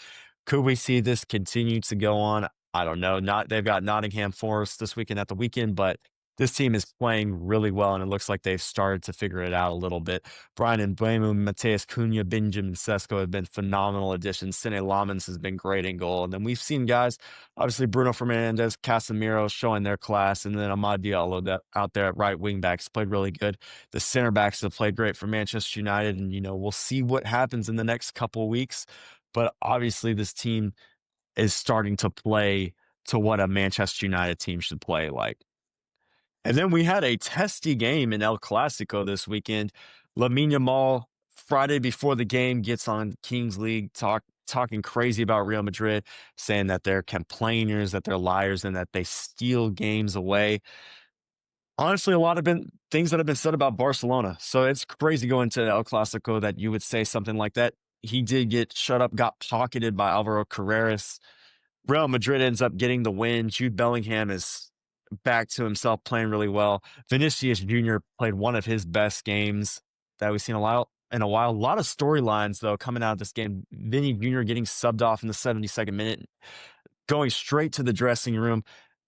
Could we see this continue to go on? I don't know. They've got Nottingham Forest this weekend at the weekend, but this team is playing really well, and it looks like they've started to figure it out a little bit. Brian Mbeumo, Mateus Cunha, Benjamin Sesko have been phenomenal additions. Sine Lammens has been great in goal. And then we've seen guys, obviously Bruno Fernandes, Casemiro showing their class, and then Amad Diallo out there at right wing backs played really good. The center backs have played great for Manchester United, and, we'll see what happens in the next couple of weeks. But obviously this team is starting to play to what a Manchester United team should play like. And then we had a testy game in El Clasico this weekend. Lamine Yamal, Friday before the game, gets on Kings League talking crazy about Real Madrid, saying that they're complainers, that they're liars, and that they steal games away. Honestly, a lot of things that have been said about Barcelona. So it's crazy going to El Clasico that you would say something like that. He did get shut up, got pocketed by Alvaro Carreras. Real Madrid ends up getting the win. Jude Bellingham is back to himself, playing really well. Vinicius Jr. played one of his best games that we've seen in a while. A lot of storylines, though, coming out of this game. Vinny Jr. getting subbed off in the 72nd minute, going straight to the dressing room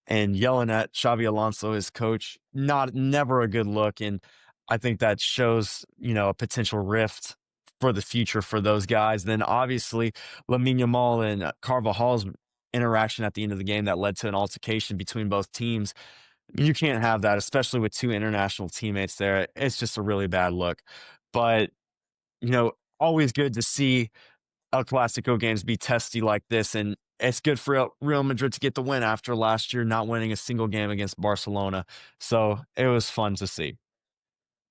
and yelling at Xavi Alonso, his coach. Never a good look. And I think that shows, a potential rift for the future for those guys. Then obviously Lamine Yamal and Carvajal's interaction at the end of the game that led to an altercation between both teams. You can't have that, especially with 2 international teammates there. It's just a really bad look. But, always good to see El Clasico games be testy like this. And it's good for Real Madrid to get the win after last year not winning a single game against Barcelona. So it was fun to see.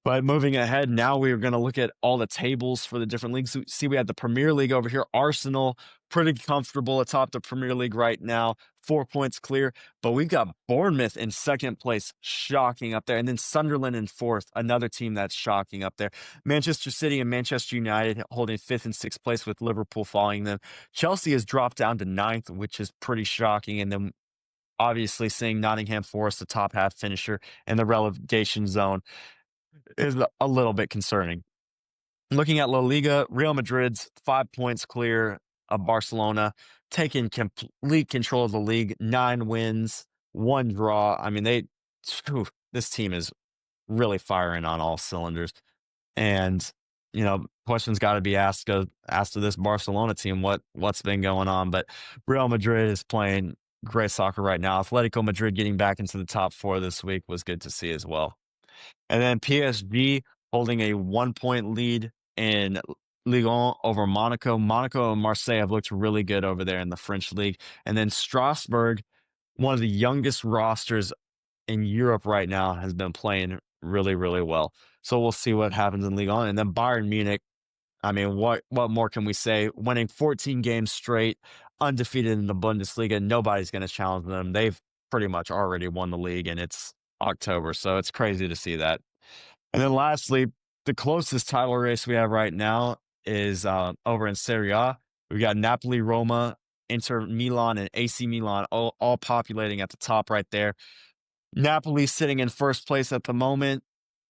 But moving ahead, now we are going to look at all the tables for the different leagues. See, we had the Premier League over here. Arsenal, pretty comfortable atop the Premier League right now, 4 points clear. But we've got Bournemouth in second place, shocking up there. And then Sunderland in fourth, another team that's shocking up there. Manchester City and Manchester United holding fifth and sixth place with Liverpool following them. Chelsea has dropped down to ninth, which is pretty shocking. And then obviously seeing Nottingham Forest, the top half finisher, in the relegation zone is a little bit concerning. Looking at La Liga, Real Madrid's 5 points clear of Barcelona, taking complete control of the league, 9 wins, 1 draw. I mean, this team is really firing on all cylinders. And, questions got to be asked of this Barcelona team, what's been going on. But Real Madrid is playing great soccer right now. Atletico Madrid getting back into the top 4 this week was good to see as well. And then PSG holding a 1-point lead in Ligue 1 over Monaco. Monaco and Marseille have looked really good over there in the French league. And then Strasbourg, one of the youngest rosters in Europe right now, has been playing really, really well. So we'll see what happens in Ligue 1. And then Bayern Munich, I mean, what more can we say? Winning 14 games straight, undefeated in the Bundesliga. Nobody's going to challenge them. They've pretty much already won the league, and it's October, so it's crazy to see that. And then lastly, the closest title race we have right now is over in Serie A. We got Napoli, Roma, Inter Milan, and AC Milan all populating at the top right there. Napoli sitting in first place at the moment.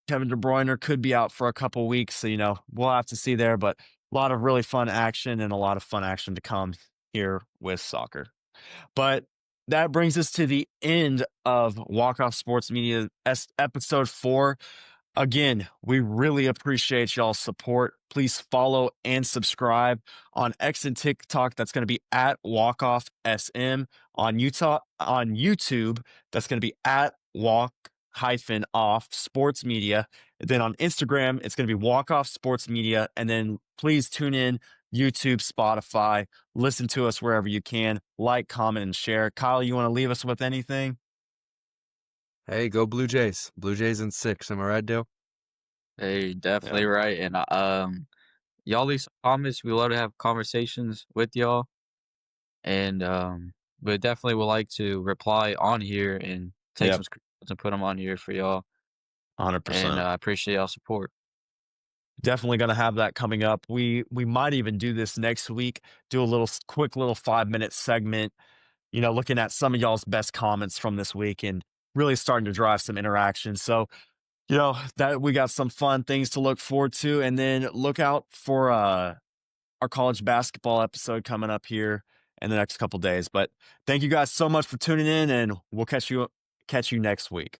Kevin De Bruyne could be out for a couple weeks, so, we'll have to see there, but a lot of really fun action and a lot of fun action to come here with soccer. But that brings us to the end of Walk Off Sports Media episode 4. Again, we really appreciate y'all's support. Please follow and subscribe on X and TikTok. That's going to be at WalkOffSM. On YouTube, that's going to be at Walk-Off Sports Media. And then on Instagram, it's going to be Walk Off Sports Media. And then please tune in YouTube, Spotify. Listen to us wherever you can. Like, comment, and share. Kyle, you want to leave us with anything? Hey, go Blue Jays. Blue Jays in 6. Am I right, Dale? Hey, definitely right. And y'all leave some comments. We love to have conversations with y'all. And but definitely would like to reply on here and take some screenshots and put them on here for y'all. 100%. And I appreciate y'all support. Definitely going to have that coming up. We might even do this next week. Do a quick little 5-minute segment, looking at some of y'all's best comments from this week and really starting to drive some interaction. So, that we got some fun things to look forward to, and then look out for our college basketball episode coming up here in the next couple days. But thank you guys so much for tuning in, and we'll catch you next week.